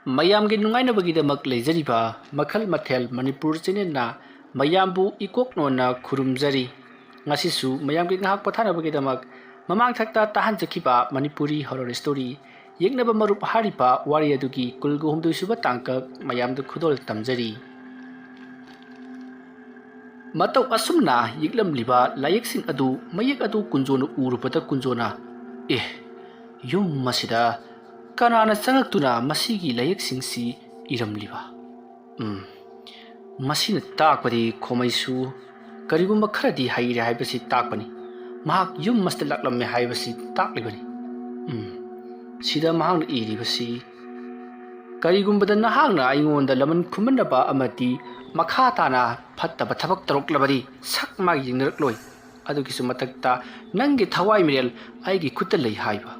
ꯃꯌꯥꯝꯒꯤ ꯅꯨꯡꯉꯥꯏꯅꯕꯒꯤꯗꯃꯛ ꯂꯩꯖꯔꯤꯕ ꯃꯈꯜ ꯃꯊꯦꯜ ꯃꯅꯤꯄꯨꯔ ꯆꯦꯅꯦꯜꯅ ꯃꯌꯥꯝꯕꯨ ꯏꯀꯣꯛꯅꯣꯟꯅ ꯈꯨꯔꯨꯝꯖꯔꯤ꯫ ꯉꯁꯤꯁꯨ ꯃꯌꯥꯝꯒꯤ ꯉꯥꯏꯍꯥꯛ ꯄꯣꯊꯥꯅꯕꯒꯤꯗꯃꯛ ꯃꯃꯥꯡꯊꯛꯇ ꯇꯥꯍꯟꯖꯈꯤꯕ ꯃꯅꯤꯄꯨꯔꯤ ꯍꯣꯔꯔ ꯁ꯭ꯇꯣꯔꯤ ꯌꯦꯛꯅꯕ ꯃꯔꯨꯞ ꯍꯥꯏꯔꯤꯕ ꯋꯥꯔꯤ ꯑꯗꯨꯒꯤ ꯀꯨꯜꯒ 8ꯁꯨꯕ ꯇꯥꯡꯀꯛ ꯃꯌꯥꯝꯗ ꯈꯨꯗꯣꯜ ꯇꯝꯖꯔꯤ꯫ ꯃꯇꯧ ꯑꯁꯨꯝꯅ ꯌꯦꯛꯂꯝꯂꯤꯕ ꯂꯥꯏꯌꯦꯛꯁꯤꯡ ꯑꯗꯨ ꯃꯌꯦꯛ ꯑꯗꯨ ꯀꯨꯟꯖꯣꯅ ꯎꯔꯨꯕꯗ ꯀꯨꯟꯖꯣꯅ ꯌꯨꯝ ꯑꯁꯤꯗ ꯀꯅꯥꯅ ꯆꯪꯉꯛꯇꯨꯅ ꯃꯁꯤꯒꯤ ꯂꯥꯏꯌꯦꯛꯁꯤꯡꯁꯤ ꯏꯔꯝꯂꯤꯕ? ꯃꯁꯤꯅ ꯇꯥꯛꯄꯗꯤ ꯈꯣꯃꯩꯁꯨ ꯀꯔꯤꯒꯨꯝꯕ ꯈꯔꯗꯤ ꯍꯩꯔꯦ ꯍꯥꯏꯕꯁꯤ ꯇꯥꯛꯄꯅꯤ꯫ ꯃꯍꯥꯛ ꯌꯨꯝ ꯑꯁꯤꯗ ꯂꯥꯛꯂꯝꯃꯦ ꯍꯥꯏꯕꯁꯤ ꯇꯥꯛꯂꯤꯕꯅꯤ꯫ ꯁꯤꯗ ꯃꯍꯥꯛꯅ ꯏꯔꯤꯕꯁꯤ ꯀꯔꯤꯒꯨꯝꯕꯗ ꯅꯍꯥꯛꯅ ꯑꯩꯉꯣꯟꯗ ꯂꯃꯟ ꯈꯨꯝꯃꯟꯅꯕ ꯑꯃꯗꯤ ꯃꯈꯥ ꯇꯥꯅ ꯐꯠꯇꯕ ꯊꯕꯛ ꯇꯧꯔꯛꯂꯕꯗꯤ ꯁꯛ ꯃꯥꯒꯤ ꯌꯦꯡꯅꯔꯛꯂꯣꯏ꯫ ꯑꯗꯨꯒꯤꯁꯨ ꯃꯊꯛꯇ ꯅꯪꯒꯤ ꯊꯋꯥꯏ ꯃꯤꯔꯦꯜ ꯑꯩꯒꯤ ꯈꯨꯠꯇ ꯂꯩ ꯍꯥꯏꯕ꯫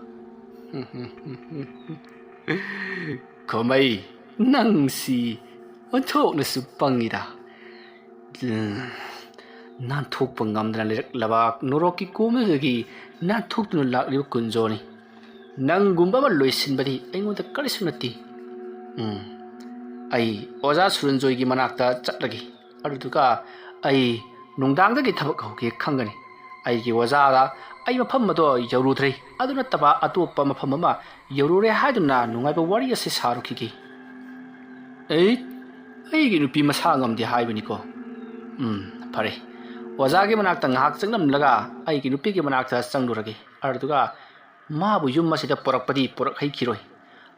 ꯈꯣꯃꯩ, ꯅꯪꯁꯤ ꯑꯣꯟꯊꯣꯛꯅꯁꯨ ꯄꯪꯉꯤꯗ꯫ ꯅꯥꯟꯊꯣꯛꯄ ꯉꯝꯗꯅ ꯂꯩꯔꯛꯂꯕ ꯅꯣꯔꯣꯛꯀꯤ ꯀꯣꯝꯗꯒꯤ ꯅꯥꯟꯊꯣꯛꯇꯨꯅ ꯂꯥꯛꯂꯤꯕ ꯀꯨꯟꯖꯣꯅꯤ꯫ ꯅꯪꯒꯨꯝꯕ ꯑꯃ ꯂꯣꯏꯁꯤꯟꯕꯗꯤ ꯑꯩꯉꯣꯟꯗ ꯀꯔꯤꯁꯨ ꯅꯠꯇꯦ꯫ ꯑꯩ ꯑꯣꯖꯥ ꯁꯨꯔꯟꯖꯣꯏꯒꯤ ꯃꯅꯥꯛꯇ ꯆꯠꯂꯒꯦ꯫ ꯑꯗꯨꯗꯨꯒ ꯑꯩ ꯅꯨꯡꯗꯥꯡꯗꯒꯤ ꯊꯕꯛ ꯍꯧꯒꯦ ꯈꯪꯒꯅꯤ꯫ ꯑꯩꯒꯤ ꯑꯣꯖꯥꯒ ꯑꯩ ꯃꯐꯝ ꯑꯗꯣ ꯌꯧꯔꯨꯗ꯭ꯔꯤ꯫ ꯑꯗꯨ ꯅꯠꯇꯕ ꯑꯇꯣꯞꯄ ꯃꯐꯝ ꯑꯃ ꯌꯧꯔꯨꯔꯦ ꯍꯥꯏꯗꯨꯅ ꯅꯨꯡꯉꯥꯏꯕ ꯋꯥꯔꯤ ꯑꯁꯤ ꯁꯥꯔꯨꯈꯤꯒꯦ꯫ ꯑꯩꯒꯤ ꯅꯨꯄꯤ ꯃꯁꯥ ꯉꯝꯗꯦ ꯍꯥꯏꯕꯅꯤꯀꯣ꯫ ꯐꯔꯦ, ꯑꯣꯖꯥꯒꯤ ꯃꯅꯥꯛꯇ ꯉꯥꯏꯍꯥꯛ ꯆꯪꯂꯝꯂꯒ ꯑꯩꯒꯤ ꯅꯨꯄꯤꯒꯤ ꯃꯅꯥꯛꯇ ꯆꯪꯂꯨꯔꯒꯦ꯫ ꯑꯗꯨꯒ ꯃꯥꯕꯨ ꯌꯨꯝ ꯑꯁꯤꯗ ꯄꯣꯔꯛꯄꯗꯤ ꯄꯣꯔꯛꯍꯩꯈꯤꯔꯣꯏ꯫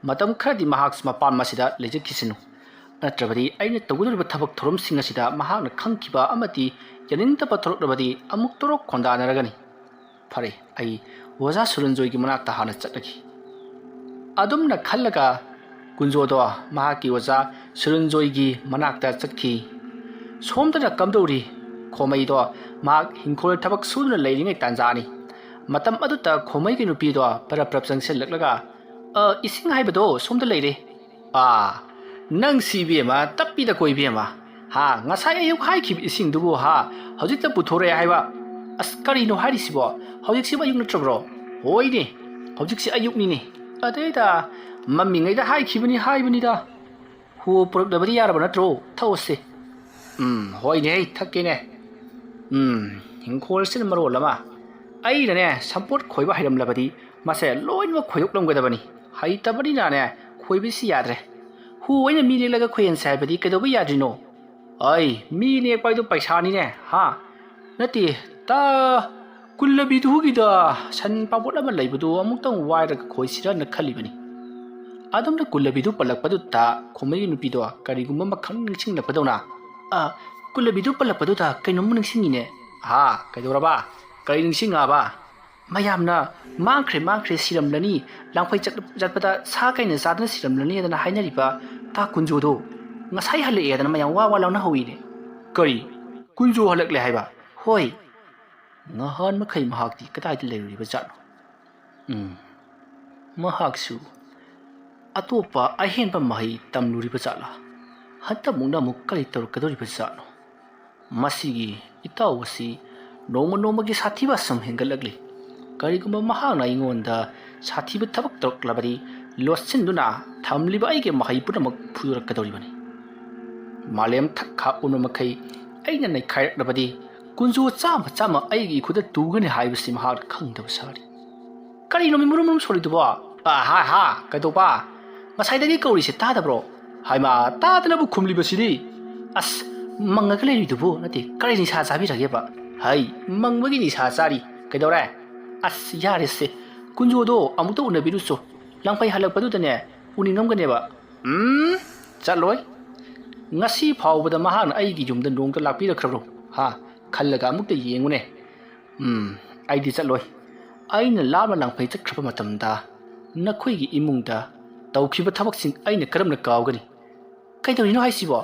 ꯃꯇꯝ ꯈꯔꯗꯤ ꯃꯍꯥꯛ ꯃꯄꯥꯟ ꯑꯁꯤꯗ ꯂꯩꯖꯈꯤꯁꯅꯨ꯫ ꯅꯠꯇ꯭ꯔꯕꯗꯤ ꯑꯩꯅ ꯇꯧꯒꯗꯧꯔꯤꯕ ꯊꯕꯛ ꯊꯧꯔꯝꯁꯤꯡ ꯑꯁꯤꯗ ꯃꯍꯥꯛꯅ ꯈꯪꯈꯤꯕ ꯑꯃꯗꯤ ꯌꯥꯅꯤꯡꯗꯕ ꯊꯣꯛꯂꯛꯂꯕꯗꯤ ꯑꯃꯨꯛ ꯇꯣꯔꯣꯛ ꯈꯣꯟꯗꯥꯅꯔꯒꯅꯤ꯫ ꯐꯔꯦ, ꯑꯩ ꯑꯣꯖꯥ ꯁꯨꯔꯟꯖꯣꯏꯒꯤ ꯃꯅꯥꯛꯇ ꯍꯥꯟꯅ ꯆꯠꯂꯒꯦ꯫ ꯑꯗꯨꯝꯅ ꯈꯜꯂꯒ ꯀꯨꯟꯖꯣꯗꯣ ꯃꯍꯥꯛꯀꯤ ꯑꯣꯖꯥ ꯁꯨꯔꯟꯖꯣꯏꯒꯤ ꯃꯅꯥꯛꯇ ꯆꯠꯈꯤ꯫ ꯁꯣꯝꯗꯅ ꯀꯝꯗꯧꯔꯤ? ꯈꯣꯃꯩꯗꯣ ꯃꯍꯥꯛ ꯍꯤꯡꯈꯣꯜ ꯊꯕꯛ ꯁꯨꯗꯨꯅ ꯂꯩꯔꯤꯉꯩ ꯇꯥꯟꯖꯥꯅꯤ꯫ ꯃꯇꯝ ꯑꯗꯨꯗ ꯈꯣꯃꯩꯒꯤ ꯅꯨꯄꯤꯗꯣ ꯄꯔꯞ ꯆꯪꯁꯤꯜꯂꯛꯂꯒ ꯏꯁꯤꯡ ꯍꯥꯏꯕꯗꯣ ꯁꯣꯝꯗ ꯂꯩꯔꯦ꯫ ꯅꯪꯁꯤ ꯏꯕꯦꯝꯃ ꯇꯞꯄꯤꯗꯀꯣ ꯏꯕꯦꯝꯃ꯫ ꯉꯁꯥꯏ ꯑꯌꯨꯛ ꯍꯥꯏꯈꯤꯕ ꯏꯁꯤꯡꯗꯨꯕꯨ ꯍꯧꯖꯤꯛꯇ ꯄꯨꯊꯣꯔꯛꯑꯦ ꯍꯥꯏꯕ꯫ ꯑꯁ, ꯀꯔꯤꯅꯣ ꯍꯥꯏꯔꯤꯁꯤꯕꯣ? ꯍꯧꯖꯤꯛꯁꯤꯕꯨ ꯑꯌꯨꯛ ꯅꯠꯇ꯭ꯔꯕ꯭ꯔꯣ? ꯍꯣꯏꯅꯦ, ꯍꯧꯖꯤꯛꯁꯤ ꯑꯌꯨꯛꯅꯤꯅꯦ꯫ ꯑꯗꯩꯗ ꯃꯝꯃꯤꯉꯩꯗ ꯍꯥꯏꯕꯅꯤꯗ꯫ ꯍꯣ ꯄꯨꯔꯛꯂꯕꯗꯤ ꯌꯥꯔꯕ ꯅꯠꯇ꯭ꯔꯣ? ꯊꯛꯑꯣꯁꯦ꯫ ꯍꯣꯏꯅꯦ, ꯑꯩ ꯊꯛꯀꯦꯅꯦ꯫ ꯍꯤꯡꯈꯣꯜꯁꯤꯅ ꯃꯔꯣꯜ ꯑꯃ ꯑꯩꯅꯅꯦ ꯁꯝꯄꯣꯠ ꯈꯣꯏꯕ ꯍꯩꯔꯝꯂꯕꯗꯤ ꯃꯁꯦ ꯂꯣꯏꯅꯃꯛ ꯈꯣꯏꯗꯣꯛꯂꯝꯒꯗꯕꯅꯤ꯫ ꯍꯩꯇꯕꯅꯤꯅꯅꯦ ꯈꯣꯏꯕꯁꯤ ꯌꯥꯗ꯭ꯔꯦ꯫ ꯑꯩꯅ ꯃꯤ ꯅꯦꯛꯂꯒ ꯈꯣꯏꯍꯟꯁꯦ ꯍꯥꯏꯕꯗꯤ ꯀꯩꯗꯧꯕ ꯌꯥꯗ꯭ꯔꯤꯅꯣ? ꯃꯤ ꯅꯦꯛꯄ ꯍꯥꯏꯗꯣ ꯄꯩꯁꯥꯅꯤꯅꯦ꯫ ꯅꯠꯇꯦ, ꯀꯨꯜꯂꯕꯤꯗꯨꯒꯤꯗ ꯁꯟ ꯄꯥꯕꯣꯠ ꯑꯃ ꯂꯩꯕꯗꯨ ꯑꯃꯨꯛꯇꯪ ꯋꯥꯏꯔꯒ ꯈꯣꯏꯁꯤꯔꯅ ꯈꯜꯂꯤꯕꯅꯤ꯫ ꯑꯗꯨꯝꯅ ꯀꯨꯜꯂꯕꯤꯗꯨ ꯄꯜꯂꯛꯄꯗꯨꯗ ꯈꯣꯃꯩꯒꯤ ꯅꯨꯄꯤꯗꯣ ꯀꯔꯤꯒꯨꯝꯕ ꯑꯃ ꯅꯤꯡꯁꯤꯡꯂꯛꯄꯗꯧꯅ ꯀꯨꯜꯂꯕꯤꯗꯨ ꯄꯜꯂꯛꯄꯗꯨꯗ ꯀꯩꯅꯣꯝꯃ ꯅꯤꯡꯁꯤꯡꯉꯤꯅꯦ꯫ ꯀꯩꯗꯧꯔꯕ? ꯀꯔꯤ ꯅꯤꯡꯁꯤꯡꯉꯛꯑꯕ? ꯃꯌꯥꯝꯅ ꯃꯥꯡꯈ꯭ꯔꯦ ꯁꯤꯔꯝꯂꯅꯤ, ꯂꯥꯡꯐꯩ ꯆꯠꯄꯗ ꯁꯥ ꯀꯩꯅ ꯆꯥꯗꯅ ꯁꯤꯔꯝꯂꯅꯤ ꯍꯥꯏꯗꯅ ꯍꯥꯏꯅꯔꯤꯕ ꯇꯥ ꯀꯨꯟꯖꯣꯗꯣ ꯉꯁꯥꯏ ꯍꯜꯂꯛꯑꯦꯗꯅ ꯃꯌꯥꯝ ꯋꯥ ꯂꯥꯎꯅꯍꯧꯏꯅꯦ꯫ ꯀꯔꯤ? ꯀꯨꯟꯖꯣ ꯍꯜꯂꯛꯂꯦ ꯍꯥꯏꯕ? ꯍꯣꯏ꯫ ꯅꯍꯥꯟ ꯃꯈꯩ ꯃꯍꯥꯛꯇꯤ ꯀꯗꯥꯏꯗ ꯂꯩꯔꯨꯔꯤꯕ ꯖꯥꯠꯅꯣ? ꯃꯍꯥꯛꯁꯨ ꯑꯇꯣꯞꯄ ꯑꯍꯦꯟꯕ ꯃꯍꯩ ꯇꯝꯂꯨꯔꯤꯕ ꯖꯥꯠꯂꯥ? ꯍꯟꯇꯛꯃꯨꯛꯅ ꯑꯃꯨꯛ ꯀꯔꯤ ꯇꯧꯔꯛꯀꯗꯧꯔꯤꯕ ꯖꯥꯠꯅꯣ? ꯃꯁꯤꯒꯤ ꯏꯇꯥꯎ ꯑꯁꯤ ꯅꯣꯡꯃꯒꯤ ꯁꯥꯊꯤꯕ ꯁꯨꯝ ꯍꯦꯟꯒꯠꯂꯛꯂꯤ꯫ ꯀꯔꯤꯒꯨꯝꯕ ꯃꯍꯥꯛꯅ ꯑꯩꯉꯣꯟꯗ ꯁꯥꯊꯤꯕ ꯊꯕꯛ ꯇꯧꯔꯛꯂꯕꯗꯤ ꯂꯣꯠꯁꯤꯟꯗꯨꯅ ꯊꯝꯂꯤꯕ ꯑꯩꯒꯤ ꯃꯍꯩ ꯄꯨꯝꯅꯃꯛ ꯐꯨꯗꯣꯔꯛꯀꯗꯧꯔꯤꯕꯅꯤ꯫ ꯃꯥꯂꯦꯝ ꯊꯛꯈꯥ ꯎꯟꯕ ꯃꯈꯩ ꯑꯩꯅ ꯅꯩꯈꯥꯏꯔꯛꯂꯕꯗꯤ ꯀꯨꯟꯖꯣ ꯆꯥꯝꯃ ꯑꯩꯒꯤ ꯏꯈꯨꯠꯇ ꯇꯨꯒꯅꯤ ꯍꯥꯏꯕꯁꯤ ꯃꯍꯥꯛꯅ ꯈꯪꯗꯕ ꯁꯥꯔꯤ꯫ ꯀꯔꯤꯅꯣ ꯃꯔꯨꯝ ꯁꯣꯜꯂꯤꯗꯨꯕꯣ? ꯀꯩꯗꯧꯕ? ꯉꯁꯥꯏꯗꯒꯤ ꯀꯧꯔꯤꯁꯦ ꯇꯥꯗꯕ꯭ꯔꯣ? ꯍꯥꯏꯃ, ꯇꯥꯗꯅꯕꯨ ꯈꯨꯝꯂꯤꯕꯁꯤꯗꯤ꯫ ꯑꯁ, ꯃꯪꯉꯒ ꯂꯩꯔꯤꯗꯨꯕꯨ ꯅꯠꯇꯦ, ꯀꯔꯤ ꯅꯤꯁꯥ ꯆꯥꯕꯤꯔꯒꯦꯕ? ꯃꯪꯕꯒꯤ ꯅꯤꯁꯥ ꯆꯥꯔꯤ꯫ ꯀꯩꯗꯧꯔꯦ? ꯑꯁ, ꯌꯥꯔꯦꯁꯦ, ꯀꯨꯟꯖꯣꯗꯣ ꯑꯃꯨꯛꯇ ꯎꯅꯕꯤꯔꯨꯆꯣ꯫ ꯂꯥꯡꯐꯩ ꯍꯜꯂꯛꯄꯗꯨꯗꯅꯦ ꯎꯅꯤꯡꯉꯝꯒꯅꯦꯕ꯫ ꯆꯠꯂꯣꯏ꯫ ꯉꯁꯤ ꯐꯥꯎꯕꯗ ꯃꯍꯥꯛꯅ ꯑꯩꯒꯤ ꯌꯨꯝꯗ ꯅꯣꯡꯇ ꯂꯥꯛꯄꯤꯔꯛꯈ꯭ꯔꯕ꯭ꯔꯣ? ꯈꯜꯂꯒ ꯑꯃꯨꯛꯇ ꯌꯦꯡꯉꯨꯅꯦ꯫ ꯑꯩꯗꯤ ꯆꯠꯂꯣꯏ꯫ ꯑꯩꯅ ꯂꯥꯞꯅ ꯂꯥꯡꯐꯩ ꯆꯠꯈ꯭ꯔꯕ ꯃꯇꯝꯗ ꯅꯈꯣꯏꯒꯤ ꯏꯃꯨꯡꯗ ꯇꯧꯈꯤꯕ ꯊꯕꯛꯁꯤꯡ ꯑꯩꯅ ꯀꯔꯝꯅ ꯀꯥꯎꯒꯅꯤ? ꯀꯩꯗꯧꯔꯤꯅꯣ ꯍꯥꯏꯁꯤꯕꯣ?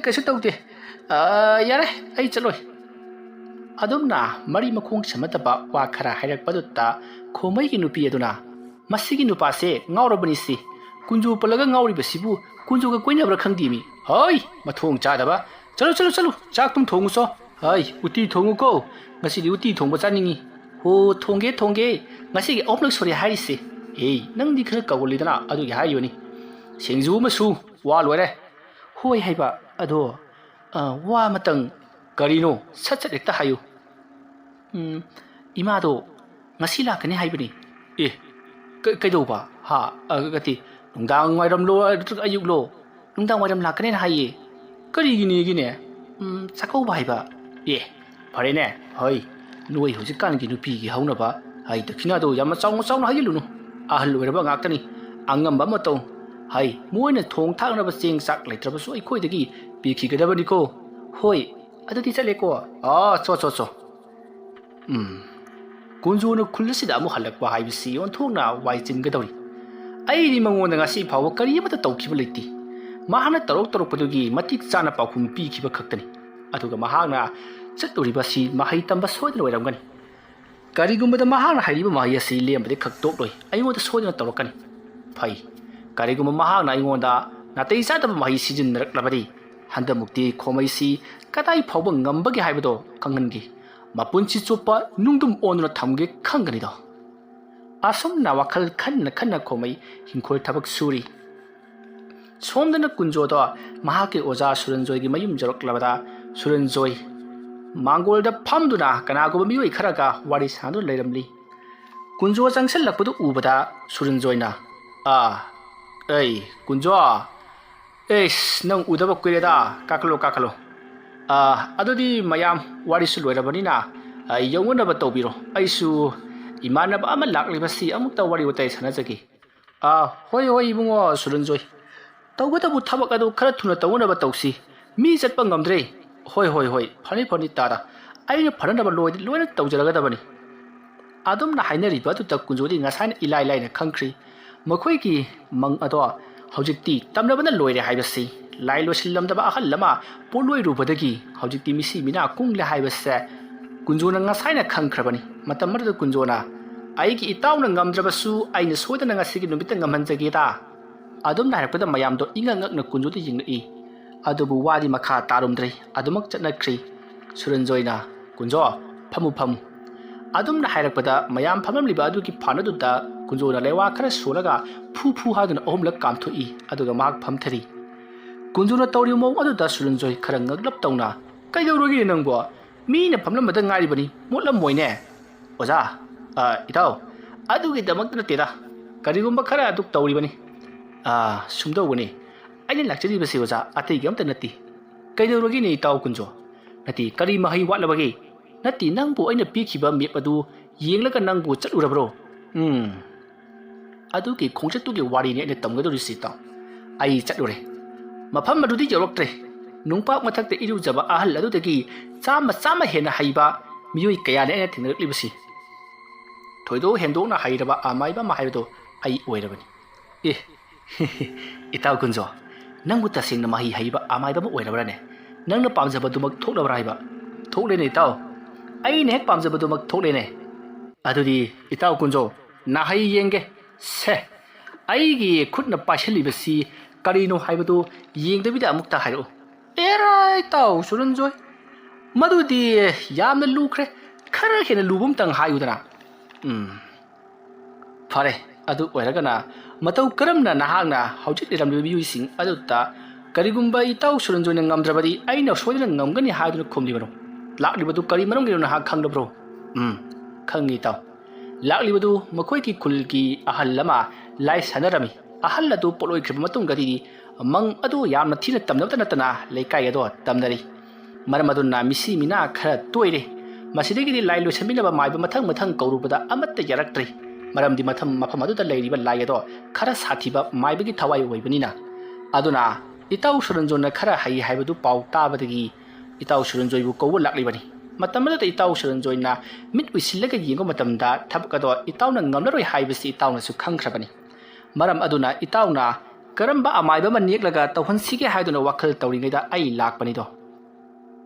ꯀꯩꯁꯨ ꯇꯧꯗꯦ꯫ ꯌꯥꯔꯦ, ꯑꯩ ꯆꯠꯂꯣꯏ꯫ ꯑꯗꯨꯝꯅ ꯃꯔꯤ ꯃꯈꯣꯡ ꯁꯝꯅꯗꯕ ꯋꯥ ꯈꯔ ꯍꯥꯏꯔꯛꯄꯗꯨꯗ ꯈꯣꯃꯩꯒꯤ ꯅꯨꯄꯤ ꯑꯗꯨꯅ ꯃꯁꯤꯒꯤ ꯅꯨꯄꯥꯁꯦ ꯉꯥꯎꯔꯕꯅꯤꯁꯤ, ꯀꯨꯟꯖꯣ ꯄꯜꯂꯒ ꯉꯥꯎꯔꯤꯕꯁꯤꯕꯨ ꯀꯨꯟꯖꯣꯒ ꯀꯣꯏꯅꯕ꯭ꯔꯥ ꯈꯪꯗꯦꯃꯤ꯫ ꯃꯊꯣꯡ ꯆꯥꯗꯕ꯫ ꯆꯠꯂꯨ, ꯆꯥꯛꯇꯨꯝ ꯊꯣꯡꯉꯨꯆꯣ꯫ ꯎꯇꯤ ꯊꯣꯡꯉꯨꯀꯣ, ꯉꯁꯤꯗꯤ ꯎꯇꯤ ꯊꯣꯡꯕ ꯆꯥꯅꯤꯡꯉꯤ꯫ ꯊꯣꯡꯒꯦ꯫ ꯉꯁꯤꯒꯤ 3ꯂꯛ ꯁꯨꯔꯦ ꯍꯥꯏꯔꯤꯁꯦ꯫ ꯑꯦ ꯅꯪꯗꯤ ꯈꯔ ꯀꯧꯒꯜꯂꯤꯗꯅ ꯑꯗꯨꯒꯤ ꯍꯥꯏꯔꯤꯕꯅꯤ ꯁꯤꯡꯖꯨ ꯑꯃꯁꯨ ꯋꯥ ꯂꯣꯏꯔꯦ ꯍꯣꯏ ꯍꯥꯏꯕ ꯑꯗꯣ ꯋꯥ ꯑꯃꯇꯪ ꯀꯔꯤꯅꯣ ꯁꯠ ꯁꯠ ꯍꯦꯛꯇ ꯍꯥꯏꯌꯨ 이마도 ngasi lakani haibani e kaidoba ha agati nungdang wairam lo ayuk lo nungdang wairam lakani na haye karigini gine sakau baiba e phare ne hoi noi hojik kan gi nupi gi hauna ba hai dakhina do yam chaung chaung na hayilunu ahal loiraba ngaktani angamba mato hai moina thong thakna ba cheng sak laitraba so ikoi dagi pi khi gadabani ko hoi adati chale ko cho ꯀꯨꯟꯖꯣꯅ ꯈꯨꯜ ꯑꯁꯤꯗ ꯑꯃꯨꯛ ꯍꯜꯂꯛꯄ ꯍꯥꯏꯕꯁꯤ ꯑꯣꯟꯊꯣꯛꯅ ꯋꯥꯏ ꯆꯤꯟꯒꯗꯧꯔꯤ ꯑꯩꯗꯤ ꯃꯉꯣꯟꯗ ꯉꯁꯤ ꯐꯥꯎꯕ ꯀꯔꯤ ꯑꯃꯠꯇ ꯇꯧꯈꯤꯕ ꯂꯩꯇꯦ ꯃꯍꯥꯛꯅ ꯇꯧꯔꯛꯄꯗꯨꯒꯤ ꯃꯇꯤꯛ ꯆꯥꯅ ꯄꯥꯎꯈꯨꯝ ꯄꯤꯈꯤꯕ ꯈꯛꯇꯅꯤ ꯑꯗꯨꯒ ꯃꯍꯥꯛꯅ ꯆꯠꯂꯨꯔꯤꯕ ꯑꯁꯤ ꯃꯍꯩ ꯇꯝꯕ ꯁꯣꯏꯗꯅ ꯑꯣꯏꯔꯝꯒꯅꯤ ꯀꯔꯤꯒꯨꯝꯕꯗ ꯃꯍꯥꯛꯅ ꯍꯥꯏꯔꯤꯕ ꯃꯍꯩ ꯑꯁꯤ ꯂꯦꯝꯕꯗꯤ ꯈꯛꯇꯣꯛꯂꯣꯏ ꯑꯩꯉꯣꯟꯗ ꯁꯣꯏꯗꯅ ꯇꯧꯔꯛꯀꯅꯤ ꯐꯩ ꯀꯔꯤꯒꯨꯝꯕ ꯃꯍꯥꯛꯅ ꯑꯩꯉꯣꯟꯗ ꯅꯥꯇꯩ ꯆꯥꯗꯕ ꯃꯍꯩ ꯁꯤꯖꯤꯟꯅꯔꯛꯂꯕꯗꯤ ꯍꯟꯗꯛꯃꯨꯛꯇꯤ ꯈꯣꯃꯩꯁꯤ ꯀꯗꯥꯏ ꯐꯥꯎꯕ ꯉꯝꯕꯒꯦ ꯍꯥꯏꯕꯗꯣ ꯈꯪꯍꯟꯒꯦ ꯃꯄꯨꯟꯁꯤ ꯆꯨꯞꯄ ꯅꯨꯡꯗꯨꯝ ꯑꯣꯟꯗꯨꯅ ꯊꯝꯒꯦ ꯈꯪꯒꯅꯤꯗꯣ ꯑꯁꯨꯝꯅ ꯋꯥꯈꯜ ꯈꯟꯅ ꯈꯟꯅ ꯈꯣꯃꯩ ꯍꯤꯡꯈꯣꯜ ꯊꯕꯛ ꯁꯨꯔꯤ ꯁꯣꯝꯗꯅ ꯀꯨꯟꯖꯣꯗꯣ ꯃꯍꯥꯛꯀꯤ ꯑꯣꯖꯥ ꯁꯨꯔꯟꯖꯣꯏꯒꯤ ꯃꯌꯨꯝ ꯌꯧꯔꯛꯂꯕꯗ ꯁꯨꯔꯟꯖꯣꯏ ꯃꯥꯡꯒꯣꯜꯗ ꯐꯝꯗꯨꯅ ꯀꯅꯥꯒꯨꯝꯕ ꯃꯤꯑꯣꯏ ꯈꯔꯒ ꯋꯥꯔꯤ ꯁꯥꯗꯨꯅ ꯂꯩꯔꯝꯂꯤ ꯀꯨꯟꯖꯣ ꯆꯪꯁꯤꯜꯂꯛꯄꯗꯨ ꯎꯕꯗ ꯁꯨꯔꯟꯖꯣꯏꯅ ꯑꯩ ꯀꯨꯟꯖꯣ ꯑꯦꯁ ꯅꯪ ꯎꯗꯕ ꯀꯨꯏꯔꯦꯗ ꯀꯥꯈꯠꯂꯣ ꯑꯗꯨꯗꯤ ꯃꯌꯥꯝ ꯋꯥꯔꯤꯁꯨ ꯂꯣꯏꯔꯕꯅꯤꯅ ꯌꯧꯅꯅꯕ ꯇꯧꯕꯤꯔꯣ ꯑꯩꯁꯨ ꯏꯃꯥꯟꯅꯕ ꯑꯃ ꯂꯥꯛꯂꯤꯕꯁꯤ ꯑꯃꯨꯛꯇ ꯋꯥꯔꯤ ꯋꯥꯇꯥꯏ ꯁꯥꯟꯅꯖꯒꯦ ꯍꯣꯏ ꯏꯕꯨꯡꯉꯣ ꯁꯨꯔꯟꯖꯣꯏ ꯇꯧꯒꯗꯕ ꯊꯕꯛ ꯑꯗꯨ ꯈꯔ ꯊꯨꯅ ꯇꯧꯅꯕ ꯇꯧꯁꯤ ꯃꯤ ꯆꯠꯄ ꯉꯝꯗ꯭ꯔꯦ ꯍꯣꯏ ꯐꯅꯤ ꯇꯥꯗ ꯑꯩꯅ ꯐꯅꯅꯕ ꯂꯣꯏꯅ ꯇꯧꯖꯔꯒꯗꯕꯅꯤ ꯑꯗꯨꯝꯅ ꯍꯥꯏꯅꯔꯤꯕ ꯑꯗꯨꯗ ꯀꯨꯟꯖꯣꯗꯤ ꯉꯁꯥꯏꯅ ꯏꯂꯥꯏ ꯂꯥꯏꯅ ꯈꯪꯈ꯭ꯔꯤ ꯃꯈꯣꯏꯒꯤ ꯃꯪ ꯑꯗꯣ ꯍꯧꯖꯤꯛꯇꯤ ꯇꯝꯅꯕꯅ ꯂꯣꯏꯔꯦ ꯍꯥꯏꯕꯁꯤ ꯂꯥꯏ ꯂꯣꯏꯁꯤꯜꯂꯝꯗꯕ ꯑꯍꯜ ꯑꯃ ꯄꯣꯠꯂꯣꯏꯔꯨꯕꯗꯒꯤ ꯍꯧꯖꯤꯛꯇꯤ ꯃꯤꯁꯤ ꯃꯤꯅꯥ ꯀꯨꯡꯂꯦ ꯍꯥꯏꯕꯁꯦ ꯀꯨꯟꯖꯣꯅ ꯉꯁꯥꯏꯅ ꯈꯪꯈ꯭ꯔꯕꯅꯤ ꯃꯇꯝ ꯑꯗꯨꯗ ꯀꯨꯟꯖꯣꯅ ꯑꯩꯒꯤ ꯏꯇꯥꯎꯅ ꯉꯝꯗ꯭ꯔꯕꯁꯨ ꯑꯩꯅ ꯁꯣꯏꯗꯅ ꯉꯁꯤꯒꯤ ꯅꯨꯃꯤꯠꯇ ꯉꯝꯍꯟꯖꯒꯦꯗ ꯑꯗꯨꯝꯅ ꯍꯥꯏꯔꯛꯄꯗ ꯃꯌꯥꯝꯗꯣ ꯏꯉꯛ ꯉꯛꯅ ꯀꯨꯟꯖꯣꯗ ꯌꯦꯡꯂꯛꯏ ꯑꯗꯨꯕꯨ ꯋꯥꯗꯤ ꯃꯈꯥ ꯇꯥꯔꯝꯗ꯭ꯔꯦ ꯑꯗꯨꯃꯛ ꯆꯠꯅꯈ꯭ꯔꯤ ꯁꯨꯔꯟꯖꯣꯏꯅ ꯀꯨꯟꯖꯣ ꯐꯝꯃꯨ ꯑꯗꯨꯝꯅ ꯍꯥꯏꯔꯛꯄꯗ ꯃꯌꯥꯝ ꯐꯝꯂꯝꯂꯤꯕ ꯑꯗꯨꯒꯤ ꯐꯥꯟꯗꯨꯗ ꯀꯨꯟꯖꯣꯅ ꯂꯩꯋꯥ ꯈꯔ ꯁꯣꯜꯂꯒ ꯐꯨ ꯍꯥꯏꯗꯨꯅ ꯑꯍꯨꯝꯂꯛ ꯀꯥꯝꯊꯣꯛꯏ ꯑꯗꯨꯒ ꯃꯍꯥꯛ ꯐꯝꯊꯔꯤ ꯀꯨꯟꯖꯣꯅ ꯇꯧꯔꯤꯕ ꯃꯑꯣꯡ ꯑꯗꯨꯗ ꯁꯨꯔꯟꯖꯣꯏ ꯈꯔ ꯉꯛꯂꯞ ꯇꯧꯅ ꯀꯩꯗꯧꯔꯒꯦ ꯅꯪꯕꯣ ꯃꯤꯅ ꯐꯝꯂꯝꯕꯗ ꯉꯥꯏꯔꯤꯕꯅꯤ ꯃꯣꯠꯂꯝꯃꯣꯏꯅꯦ ꯑꯣꯖꯥ ꯏꯇꯥꯎ ꯑꯗꯨꯒꯤꯗꯃꯛꯇ ꯅꯠꯇꯦꯗ ꯀꯔꯤꯒꯨꯝꯕ ꯈꯔ ꯑꯗꯨꯛ ꯇꯧꯔꯤꯕꯅꯤ ꯁꯨꯝꯗꯧꯕꯅꯤ ꯑꯩꯅ ꯂꯥꯛꯆꯔꯤꯕꯁꯤ ꯑꯣꯖꯥ ꯑꯇꯩꯒꯤ ꯑꯝꯇ ꯅꯠꯇꯦ ꯀꯩꯗꯧꯔꯒꯦꯅꯦ ꯏꯇꯥꯎ ꯀꯨꯟꯖꯣ ꯅꯠꯇꯦ ꯀꯔꯤ ꯃꯍꯩ ꯋꯥꯠꯂꯕꯒꯦ ꯅꯠꯇꯦ ꯅꯪꯕꯨ ꯑꯩꯅ ꯄꯤꯈꯤꯕ ꯃꯦꯞ ꯑꯗꯨ ꯌꯦꯡꯂꯒ ꯅꯪꯕꯨ ꯆꯠꯂꯨꯔꯕ꯭ꯔꯣ ꯑꯗꯨꯒꯤ ꯈꯣꯡꯆꯠꯇꯨꯒꯤ ꯋꯥꯔꯤꯅꯤ ꯑꯩꯅ ꯇꯝꯒꯗꯧꯔꯤꯁꯤ ꯏꯇꯥꯎ ꯑꯩ ꯆꯠꯂꯨꯔꯦ ꯃꯐꯝ ꯑꯗꯨꯗꯤ ꯌꯧꯔꯛꯇ꯭ꯔꯦ ꯅꯨꯡꯄꯥꯛ ꯃꯊꯛꯇ ꯏꯔꯨꯖꯕ ꯑꯍꯜ ꯑꯗꯨꯗꯒꯤ ꯆꯥꯝꯃ ꯍꯦꯟꯅ ꯍꯩꯕ ꯃꯤꯑꯣꯏ ꯀꯌꯥꯅꯤ ꯑꯩꯅ ꯊꯦꯡꯅꯔꯛꯂꯤꯕꯁꯤ ꯊꯣꯏꯗꯣꯛ ꯍꯦꯟꯗꯣꯛꯅ ꯍꯩꯔꯕ ꯑꯃꯥꯏꯕ ꯑꯃ ꯍꯥꯏꯕꯗꯣ ꯑꯩ ꯑꯣꯏꯔꯕꯅꯤ ꯏꯇꯥꯎ ꯀꯨꯟꯖꯣ ꯅꯪꯕꯨ ꯇꯁꯦꯡꯅ ꯃꯍꯩ ꯍꯩꯕ ꯑꯃꯥꯏꯕ ꯑꯃ ꯑꯣꯏꯔꯕ꯭ꯔꯥꯅꯦ ꯅꯪꯅ ꯄꯥꯝꯖꯕꯗꯨꯃꯛ ꯊꯣꯛꯂꯕ꯭ꯔꯥ ꯍꯥꯏꯕ ꯊꯣꯛꯂꯦꯅꯦ ꯏꯇꯥꯎ ꯑꯩꯅ ꯍꯦꯛ ꯄꯥꯝꯖꯕꯗꯨꯃꯛ ꯊꯣꯛꯂꯦꯅꯦ ꯑꯗꯨꯗꯤ ꯏꯇꯥꯎ ꯀꯨꯟꯖꯣ ꯅꯍꯩ ꯌꯦꯡꯒꯦ ꯁꯦ ꯑꯩꯒꯤ ꯈꯨꯠꯅ ꯄꯥꯏꯁꯤꯜꯂꯤꯕꯁꯤ ꯀꯔꯤꯅꯣ ꯍꯥꯏꯕꯗꯨ ꯌꯦꯡꯗꯕꯤꯗ ꯑꯃꯨꯛꯇ ꯍꯥꯏꯔꯛꯎ ꯑꯦꯔꯥ ꯏꯇꯥꯎ ꯁꯨꯔꯟꯖꯣꯏ ꯃꯗꯨꯗꯤ ꯌꯥꯝꯅ ꯂꯨꯈ꯭ꯔꯦ ꯈꯔ ꯍꯦꯟꯅ ꯂꯨꯕ ꯑꯃꯇꯪ ꯍꯥꯏꯌꯨꯗꯅ ꯐꯔꯦ ꯑꯗꯨ ꯑꯣꯏꯔꯒꯅ ꯃꯇꯧ ꯀꯔꯝꯅ ꯅꯍꯥꯛꯅ ꯍꯧꯖꯤꯛ ꯂꯩꯔꯝꯂꯤꯕ ꯃꯤꯑꯣꯏꯁꯤꯡ ꯑꯗꯨꯗ ꯀꯔꯤꯒꯨꯝꯕ ꯏꯇꯥꯎ ꯁꯨꯔꯟꯖꯣꯏꯅ ꯉꯝꯗ꯭ꯔꯕꯗꯤ ꯑꯩꯅ ꯁꯣꯏꯗꯅ ꯉꯝꯒꯅꯤ ꯍꯥꯏꯗꯨꯅ ꯈꯨꯝꯂꯤꯕꯅꯣ ꯂꯥꯛꯂꯤꯕꯗꯨ ꯀꯔꯤ ꯃꯔꯝꯒꯤꯅꯣ ꯅꯍꯥꯛ ꯈꯪꯂꯕ꯭ꯔꯣ ꯈꯪꯉꯤ ꯏꯇꯥꯎ ꯂꯥꯛꯂꯤꯕꯗꯨ ꯃꯈꯣꯏꯒꯤ ꯈꯨꯜꯒꯤ ꯑꯍꯜ ꯑꯃ ꯂꯥꯏ ꯁꯥꯟꯅꯔꯝꯃꯤ ꯑꯍꯜ ꯑꯗꯨ ꯄꯣꯠꯂꯣꯏꯈ꯭ꯔꯕ ꯃꯇꯨꯡꯗꯗꯤ ꯃꯪ ꯑꯗꯨ ꯌꯥꯝꯅ ꯊꯤꯅ ꯇꯝꯅꯕꯇ ꯅꯠꯇꯅ ꯂꯩꯀꯥꯏ ꯑꯗꯣ ꯇꯝꯅꯔꯤ ꯃꯔꯝ ꯑꯗꯨꯅ ꯃꯤꯁꯤ ꯃꯤꯅꯥ ꯈꯔ ꯇꯣꯏꯔꯦ ꯃꯁꯤꯗꯒꯤꯗꯤ ꯂꯥꯏ ꯂꯣꯏꯁꯟꯃꯤꯟꯅꯕ ꯃꯥꯏꯕ ꯃꯊꯪ ꯀꯧꯔꯨꯕꯗ ꯑꯃꯠꯇ ꯌꯥꯔꯛꯇ꯭ꯔꯤ ꯃꯔꯝꯗꯤ ꯃꯐꯝ ꯑꯗꯨꯗ ꯂꯩꯔꯤꯕ ꯂꯥꯏ ꯑꯗꯣ ꯈꯔ ꯁꯥꯊꯤꯕ ꯃꯥꯏꯕꯒꯤ ꯊꯋꯥꯏ ꯑꯣꯏꯕꯅꯤꯅ ꯑꯗꯨꯅ ꯏꯇꯥꯎ ꯁꯨꯔꯟꯖꯣꯏꯅ ꯈꯔ ꯍꯩ ꯍꯥꯏꯕꯗꯨ ꯄꯥꯎ ꯇꯥꯕꯗꯒꯤ ꯏꯇꯥꯎ ꯁꯨꯔꯟꯖꯣꯏꯕꯨ ꯀꯧꯕ ꯂꯥꯛꯂꯤꯕꯅꯤ ꯃꯇꯝ ꯑꯗꯨꯗ ꯏꯇꯥꯎ ꯁꯨꯔꯟꯖꯣꯏꯅ ꯃꯤꯠ ꯎꯏꯁꯤꯜꯂꯒ ꯌꯦꯡꯕ ꯃꯇꯝꯗ ꯊꯕꯛ ꯑꯗꯣ ꯏꯇꯥꯎꯅ ꯉꯝꯂꯔꯣꯏ ꯍꯥꯏꯕꯁꯤ ꯏꯇꯥꯎꯅꯁꯨ ꯈꯪꯈ꯭ꯔꯕꯅꯤ ꯃꯔꯝ ꯑꯗꯨꯅ ꯏꯇꯥꯎꯅ ꯀꯔꯝꯕ ꯑꯃꯥꯏꯕ ꯑꯃ ꯅꯦꯛꯂꯒ ꯇꯧꯍꯟꯁꯤꯒꯦ ꯍꯥꯏꯗꯨꯅ ꯋꯥꯈꯜ ꯇꯧꯔꯤꯉꯩꯗ ꯑꯩ ꯂꯥꯛꯄꯅꯤꯗꯣ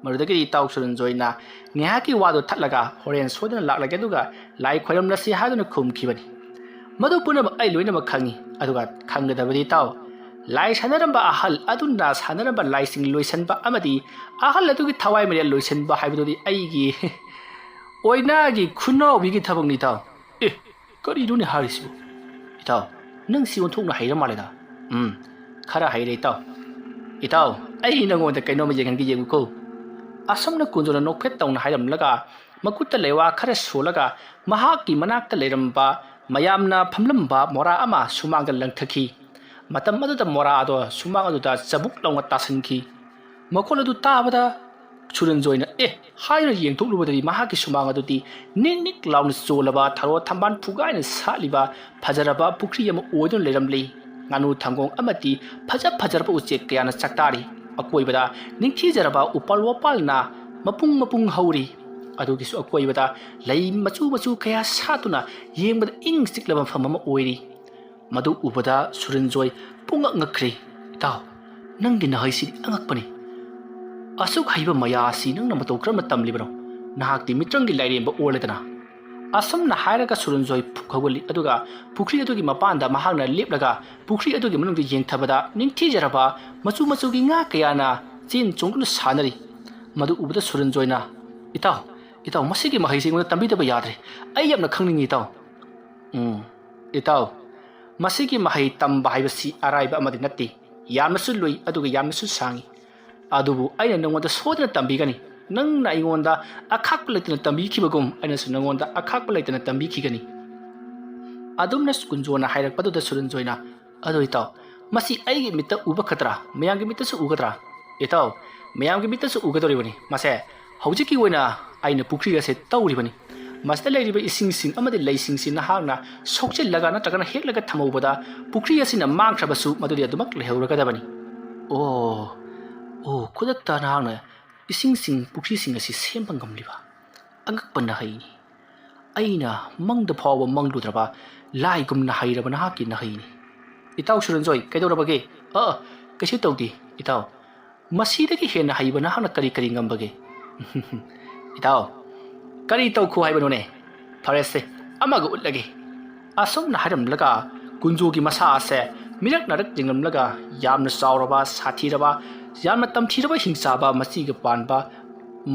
ꯃꯗꯨꯗꯒꯤꯗꯤ ꯏꯇꯥꯎ ꯁꯨꯔꯟꯖꯣꯏꯅ ꯉꯥꯏꯍꯥꯛꯀꯤ ꯋꯥꯗꯨ ꯊꯠꯂꯒ ꯍꯣꯔꯦꯟ ꯁꯣꯏꯗꯅ ꯂꯥꯛꯂꯒꯦ ꯑꯗꯨꯒ ꯂꯥꯏ ꯈꯣꯏꯔꯝꯂꯁꯤ ꯍꯥꯏꯗꯨꯅ ꯈꯨꯝꯈꯤꯕꯅꯤ ꯃꯗꯨ ꯄꯨꯝꯅꯃꯛ ꯑꯩ ꯂꯣꯏꯅꯃꯛ ꯈꯪꯉꯤ ꯑꯗꯨꯒ ꯈꯪꯒꯗꯕꯗꯤ ꯏꯇꯥꯎ ꯂꯥꯏ ꯁꯥꯟꯅꯔꯝꯕ ꯑꯍꯜ ꯑꯗꯨꯅ ꯁꯥꯟꯅꯔꯝꯕ ꯂꯥꯏꯁꯤꯡ ꯂꯣꯏꯁꯟꯕ ꯑꯃꯗꯤ ꯑꯍꯜ ꯑꯗꯨꯒꯤ ꯊꯋꯥꯏ ꯃꯔꯦꯜ ꯂꯣꯏꯁꯟꯕ ꯍꯥꯏꯕꯗꯨꯗꯤ ꯑꯩꯒꯤ ꯑꯣꯏꯅꯥꯒꯤ ꯈꯨꯅꯥꯎꯕꯤꯒꯤ ꯊꯕꯛꯅꯤ ꯏꯇꯥꯎ ꯀꯔꯤꯅꯣꯅꯦ ꯍꯥꯏꯔꯤꯁꯤꯕꯨ ꯏꯇꯥꯎ ꯅꯪ ꯁꯤ ꯑꯣꯟꯊꯣꯛꯅ ꯍꯩꯔ ꯃꯥꯜꯂꯦꯗ ꯈꯔ ꯍꯩꯔꯦ ꯏꯇꯥꯎ ꯑꯩ ꯅꯪꯉꯣꯟꯗ ꯀꯩꯅꯣꯝꯃ ꯌꯦꯡꯍꯟꯒꯦ ꯌꯦꯡꯉꯨꯀꯣ ꯑꯁꯨꯝꯅ ꯀꯨꯟꯖꯣꯅ ꯅꯣꯛꯐꯦꯠ ꯇꯧꯅ ꯍꯥꯏꯔꯝꯂꯒ ꯃꯈꯨꯠꯇ ꯂꯩꯋꯥ ꯈꯔ ꯁꯣꯜꯂꯒ ꯃꯍꯥꯛꯀꯤ ꯃꯅꯥꯛꯇ ꯂꯩꯔꯝꯕ ꯃꯌꯥꯝꯅ ꯐꯝꯂꯝꯕ ꯃꯣꯔꯥ ꯑꯃ ꯁꯨꯃꯥꯡꯗ ꯂꯪꯊꯈꯤ ꯃꯇꯝ ꯑꯗꯨꯗ ꯃꯣꯔꯥ ꯑꯗꯣ ꯁꯨꯃꯥꯡ ꯑꯗꯨꯗ ꯆꯕꯨꯛ ꯂꯥꯎꯅ ꯇꯥꯁꯟꯈꯤ ꯃꯈꯣꯜ ꯑꯗꯨ ꯇꯥꯕꯗ ꯁꯨꯔꯟꯖꯣꯏꯅ ꯍꯥꯏꯅ ꯌꯦꯡꯊꯣꯛꯂꯨꯕꯗꯗꯤ ꯃꯍꯥꯛꯀꯤ ꯁꯨꯃꯥꯡ ꯑꯗꯨꯗꯤ ꯅꯤꯛ ꯅꯤꯛ ꯂꯥꯎꯅ ꯆꯣꯜꯂꯕ ꯊꯔꯣ ꯊꯝꯕꯥꯜ ꯐꯨꯒꯥꯏꯅ ꯁꯥꯠꯂꯤꯕ ꯐꯖꯔꯕ ꯄꯨꯈ꯭ꯔꯤ ꯑꯃ ꯑꯣꯏꯗꯨꯅ ꯂꯩꯔꯝꯂꯤ ꯉꯥꯅꯨ ꯊꯪꯒꯣꯡ ꯑꯃꯗꯤ ꯐꯖꯔꯕ ꯎꯆꯦꯛ ꯀꯌꯥꯅ ꯆꯥꯛꯇꯥꯔꯤ ꯑꯀꯣꯏꯕꯗ ꯅꯤꯡꯊꯤꯖꯔꯕ ꯎꯄꯥꯜ ꯋꯥꯄꯥꯜꯅ ꯃꯄꯨꯡ ꯍꯧꯔꯤ ꯑꯗꯨꯒꯤꯁꯨ ꯑꯀꯣꯏꯕꯗ ꯂꯩ ꯃꯆꯨ ꯀꯌꯥ ꯁꯥꯠꯇꯨꯅ ꯌꯦꯡꯕꯗ ꯏꯪ ꯆꯤꯛꯂꯕ ꯃꯐꯝ ꯑꯃ ꯑꯣꯏꯔꯤ ꯃꯗꯨ ꯎꯕꯗ ꯁꯨꯔꯟꯖꯣꯏ ꯄꯨꯡꯉꯛ ꯉꯛꯈ꯭ꯔꯦ ꯏꯇꯥꯎ ꯅꯪꯒꯤ ꯅꯍꯩꯁꯤꯗꯤ ꯑꯉꯛꯄꯅꯤ ꯑꯁꯨꯛ ꯍꯩꯕ ꯃꯌꯥ ꯑꯁꯤ ꯅꯪꯅ ꯃꯇꯧ ꯀꯔꯝꯅ ꯇꯝꯂꯤꯕꯅꯣ ꯅꯍꯥꯛꯇꯤ ꯃꯤꯇ꯭ꯔꯪꯒꯤ ꯂꯥꯏꯔꯦꯝꯕ ꯑꯣꯜꯂꯦꯗꯅ ꯑꯁꯨꯝꯅ ꯍꯥꯏꯔꯒ ꯁꯨꯔꯟꯖꯣꯏ ꯍꯧꯒꯠꯂꯤ ꯑꯗꯨꯒ ꯄꯨꯈ꯭ꯔꯤ ꯑꯗꯨꯒꯤ ꯃꯄꯥꯟꯗ ꯃꯍꯥꯛꯅ ꯂꯦꯞꯂꯒ ꯄꯨꯈ꯭ꯔꯤ ꯑꯗꯨꯒꯤ ꯃꯅꯨꯡꯗ ꯌꯦꯡꯊꯕꯗ ꯅꯤꯡꯊꯤꯖꯔꯕ ꯃꯆꯨꯒꯤ ꯉꯥ ꯀꯌꯥꯅ ꯆꯦꯟ ꯆꯣꯡꯗꯨꯅ ꯁꯥꯟꯅꯔꯤ ꯃꯗꯨ ꯎꯕꯗ ꯁꯨꯔꯟꯖꯣꯏꯅ ꯏꯇꯥꯎ ꯃꯁꯤꯒꯤ ꯃꯍꯩꯁꯤ ꯑꯩꯉꯣꯟꯗ ꯇꯝꯕꯤꯗꯕ ꯌꯥꯗ꯭ꯔꯦ ꯑꯩ ꯌꯥꯝꯅ ꯈꯪꯅꯤꯡꯉꯤ ꯏꯇꯥꯎ ꯃꯁꯤꯒꯤ ꯃꯍꯩ ꯇꯝꯕ ꯍꯥꯏꯕꯁꯤ ꯑꯔꯥꯏꯕ ꯑꯃꯗꯤ ꯅꯠꯇꯦ ꯌꯥꯝꯅꯁꯨ ꯂꯨꯏ ꯑꯗꯨꯒ ꯌꯥꯝꯅꯁꯨ ꯁꯥꯡꯉꯤ ꯑꯗꯨꯕꯨ ꯑꯩꯅ ꯅꯉꯣꯟꯗ ꯁꯣꯏꯗꯅ ꯇꯝꯕꯤꯒꯅꯤ ꯅꯪꯅ ꯑꯩꯉꯣꯟꯗ ꯑꯈꯥꯛꯄ ꯂꯩꯇꯅ ꯇꯝꯕꯤꯈꯤꯕꯒꯨꯝ ꯑꯩꯅꯁꯨ ꯅꯉꯣꯟꯗ ꯑꯈꯥꯛꯄ ꯂꯩꯇꯅ ꯇꯝꯕꯤꯈꯤꯒꯅꯤ ꯑꯗꯨꯝꯅ ꯀꯨꯟꯖꯣꯅ ꯍꯥꯏꯔꯛꯄꯗꯨꯗ ꯁꯨꯔꯟꯖꯣꯏꯅ ꯑꯗꯣ ꯏꯇꯥꯎ ꯃꯁꯤ ꯑꯩꯒꯤ ꯃꯤꯠꯇ ꯎꯕ ꯈꯛꯇꯔꯥ ꯃꯌꯥꯝꯒꯤ ꯃꯤꯠꯇꯁꯨ ꯎꯒꯗ꯭ꯔꯥ ꯏꯇꯥꯎ ꯃꯌꯥꯝꯒꯤ ꯃꯤꯠꯇꯁꯨ ꯎꯒꯗꯧꯔꯤꯕꯅꯤ ꯃꯁꯦ ꯍꯧꯖꯤꯛꯀꯤ ꯑꯣꯏꯅ ꯑꯩꯅ ꯄꯨꯈ꯭ꯔꯤ ꯑꯁꯦ ꯇꯧꯔꯤꯕꯅꯤ ꯃꯁꯤꯗ ꯂꯩꯔꯤꯕ ꯏꯁꯤꯡꯁꯤꯡ ꯑꯃꯗꯤ ꯂꯩꯁꯤꯡꯁꯤ ꯅꯍꯥꯛꯅ ꯁꯣꯛꯆꯤꯜꯂꯒ ꯅꯠꯇ꯭ꯔꯒꯅ ꯍꯦꯛꯂꯒ ꯊꯝꯍꯧꯕꯗ ꯄꯨꯈ꯭ꯔꯤ ꯑꯁꯤꯅ ꯃꯥꯡꯈ꯭ꯔꯕꯁꯨ ꯃꯗꯨꯗꯤ ꯑꯗꯨꯃꯛ ꯂꯩꯍꯧꯔꯒꯗꯕꯅꯤ ꯈꯨꯗꯛꯇ ꯅꯍꯥꯛꯅ ꯏꯁꯤꯡꯁꯤꯡ ꯄꯨꯈ꯭ꯔꯤꯁꯤꯡ ꯑꯁꯤ ꯁꯦꯝꯕ ꯉꯝꯂꯤꯕ ꯑꯉꯛꯄ ꯅꯍꯩꯅꯤ ꯑꯩꯅ ꯃꯪꯗ ꯐꯥꯎꯕ ꯃꯪꯂꯨꯗ꯭ꯔꯕ ꯂꯥꯏꯒꯨꯝꯅ ꯍꯩꯔꯕ ꯅꯍꯥꯛꯀꯤ ꯅꯍꯩꯅꯤ ꯏꯇꯥꯎ ꯁꯨꯔꯟꯖꯣꯏ ꯀꯩꯗꯧꯔꯕꯒꯦ ꯀꯩꯁꯨ ꯇꯧꯗꯦ ꯏꯇꯥꯎ ꯃꯁꯤꯗꯒꯤ ꯍꯦꯟꯅ ꯍꯩꯕ ꯅꯍꯥꯛꯅ ꯀꯔꯤ ꯉꯝꯕꯒꯦ ꯏꯇꯥꯎ ꯀꯔꯤ ꯇꯧꯈꯣ ꯍꯥꯏꯕꯅꯣꯅꯦ ꯐꯔꯦꯁꯦ ꯑꯃꯒ ꯎꯠꯂꯒꯦ ꯑꯁꯨꯝꯅ ꯍꯥꯏꯔꯝꯂꯒ ꯀꯨꯟꯖꯣꯒꯤ ꯃꯁꯥ ꯑꯁꯦ ꯃꯤꯔꯛ ꯅꯥꯔꯛ ꯌꯦꯡꯂꯝꯂꯒ ꯌꯥꯝꯅ ꯆꯥꯎꯔꯕ ꯁꯥꯊꯤꯔꯕ ꯌꯥꯝꯅ ꯇꯝꯊꯤꯔꯕ ꯍꯤꯡꯆꯥꯕ ꯃꯆꯤꯒ ꯄꯥꯟꯕ